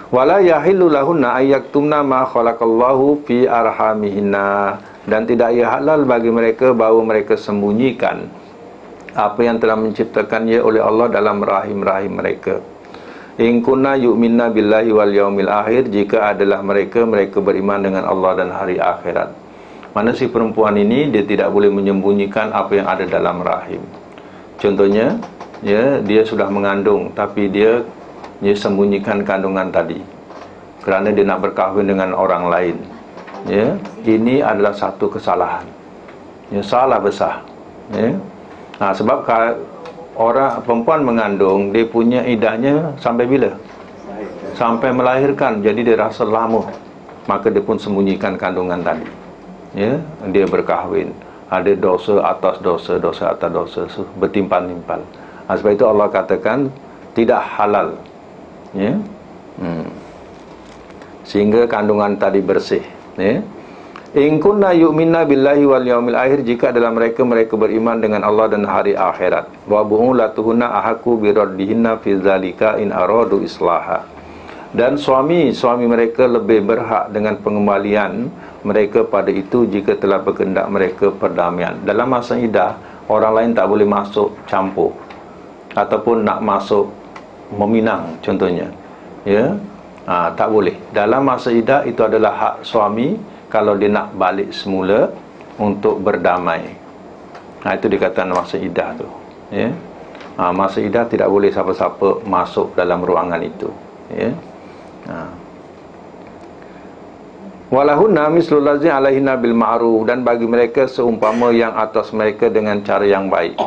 Wala yahillu lahunna ayyaktumna ma khalaqallahu fi arhamihinna. Dan tidak halal bagi mereka bahawa mereka sembunyikan apa yang telah menciptakannya oleh Allah dalam rahim-rahim mereka. In kunna yu'minna billahi wal yaumil akhir, jika adalah mereka beriman dengan Allah dan hari akhirat. Mana si perempuan ini, dia tidak boleh menyembunyikan apa yang ada dalam rahim. Contohnya, dia sudah mengandung, tapi dia sembunyikan kandungan tadi kerana dia nak berkahwin dengan orang lain. Ini adalah satu kesalahan, salah besar. Sebab orang perempuan mengandung, dia punya iddahnya sampai bila? Sampai melahirkan. Jadi dia rasa lama, maka dia pun sembunyikan kandungan tadi. Dia berkahwin, ada dosa atas dosa, dosa atas dosa, bertimpal-timpal. Sebab itu Allah katakan tidak halal. Sehingga kandungan tadi bersih. In kunna yu'minna billahi wal yaumil akhir, jika dalam mereka beriman dengan Allah dan hari akhirat. Wa bu'ulatuhunna ahaqqu biraddihinna fi dzalika in aradu islaha. Dan suami mereka lebih berhak dengan pengembalian mereka pada itu jika telah berkehendak mereka perdamaian. Dalam masa iddah, orang lain tak boleh masuk campur ataupun nak masuk meminang contohnya. Tak boleh. Dalam masa iddah itu adalah hak suami kalau dia nak balik semula untuk berdamai. Itu dikatakan masa iddah tu. Masa iddah tidak boleh siapa-siapa masuk dalam ruangan itu. Walahunna mislul ladzi alaihinna bil ma'ruf, dan bagi mereka seumpama yang atas mereka dengan cara yang baik.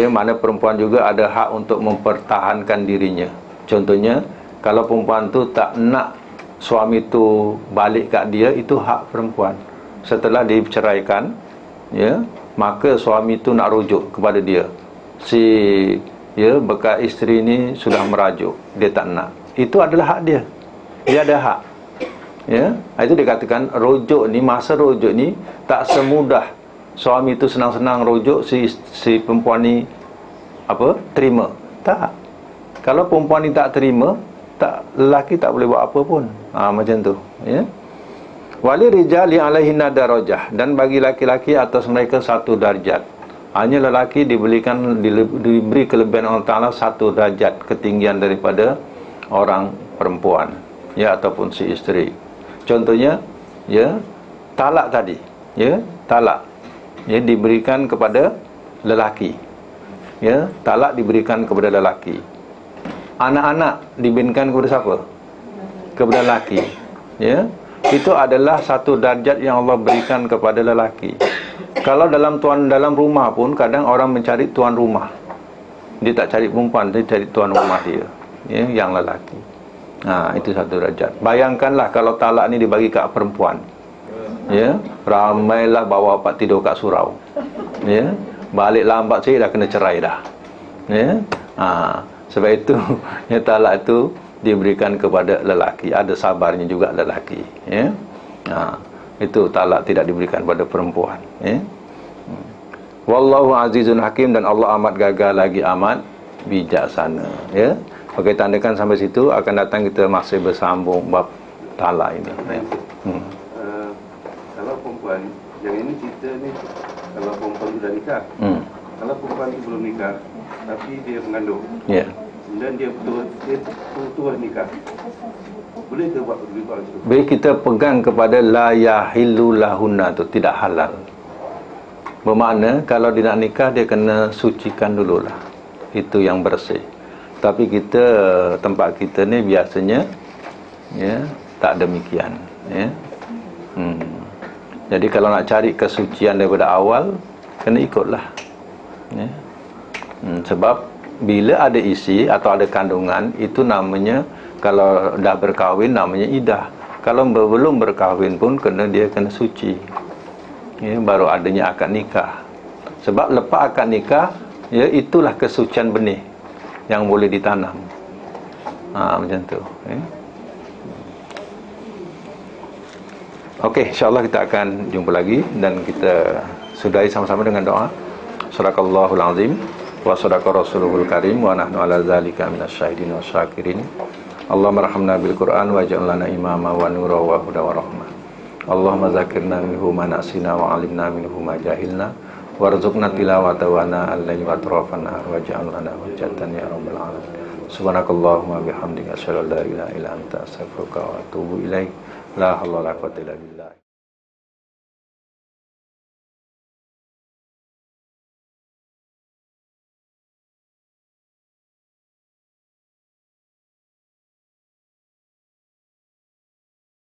Mana perempuan juga ada hak untuk mempertahankan dirinya. Contohnya, kalau perempuan tu tak nak suami tu balik kat dia, itu hak perempuan. Setelah diceraikan, maka suami tu nak rujuk kepada dia. Bekas isteri ni sudah merajuk, dia tak nak. Itu adalah hak dia. Dia ada hak. Itu dikatakan rujuk ni, masa rujuk ni tak semudah suami tu senang-senang rujuk si perempuan ni terima. Tak. Kalau perempuan ni tak terima, lelaki tak boleh buat apa pun. Macam tu. Wali rijali alaihinna darajah, dan bagi laki-laki atas mereka satu darjat. Hanya lelaki diberi kelebihan Allah Ta'ala satu darjat ketinggian daripada orang perempuan, ataupun si isteri. Contohnya, talak tadi, talak, diberikan kepada lelaki. Talak diberikan kepada lelaki. Anak-anak diberikan kepada siapa? Kepada lelaki. Itu adalah satu darjat yang Allah berikan kepada lelaki. Kalau dalam rumah pun, kadang orang mencari tuan rumah. Dia tak cari perempuan, dia cari tuan rumah dia, yang lelaki. Itu satu darjat. Bayangkanlah kalau talak ni dibagi kat perempuan, ramailah bawa pak tidur kat surau. Balik lambat sikit dah kena cerai dah. Sebab itu talak itu diberikan kepada lelaki. Ada sabarnya juga lelaki. Itu talak tidak diberikan pada perempuan, ya. Wallahu azizun hakim, dan Allah amat gagah lagi amat bijaksana, ya. Okey, tandakan sampai situ, akan datang kita masih bersambung bab talak ini, ya. Kalau perempuan, yang ini cerita ni kalau perempuan sudah nikah. Kalau perempuan itu belum nikah tapi dia mengandung, Ya. dan dia terus nikah, boleh ke buat riba itu? Baik, kita pegang kepada la yahillu lahunna, tu tidak halal. Bermakna kalau dia nak nikah, dia kena sucikan dululah, itu yang bersih. Tapi kita, tempat kita ni biasanya, ya, tak demikian, ya. Jadi kalau nak cari kesucian daripada awal, kena ikutlah, ya. Sebab bila ada isi atau ada kandungan, itu namanya, kalau dah berkahwin namanya idah. Kalau belum berkahwin pun dia kena suci, ya, baru adanya akad nikah. Sebab lepas akad nikah, ya, itulah kesucian benih yang boleh ditanam. Macam tu, ya. Okey, insyaAllah kita akan jumpa lagi, dan kita sudahi sama-sama dengan doa. Sadaqallahul azim wa sadaqa rasuluhul karim wa nahnu ala zalika minasyahidin wa syakirin. Allahumma rahamna bil Qur'an waj'al lana imama wa nura wa huda wa rahmah. Allahumma zakirna minhu ma nasina wa alimna minhu ma jahilna warzuqna tilawata wa ana al-laili wa atrafana waj'al lana hujjatan ya rabbal alamin. Subhanakallahumma bihamdika asyhadu an la ilaha illa anta astaghfiruka wa atubu ilaik. La haula wala quwwata illa billah.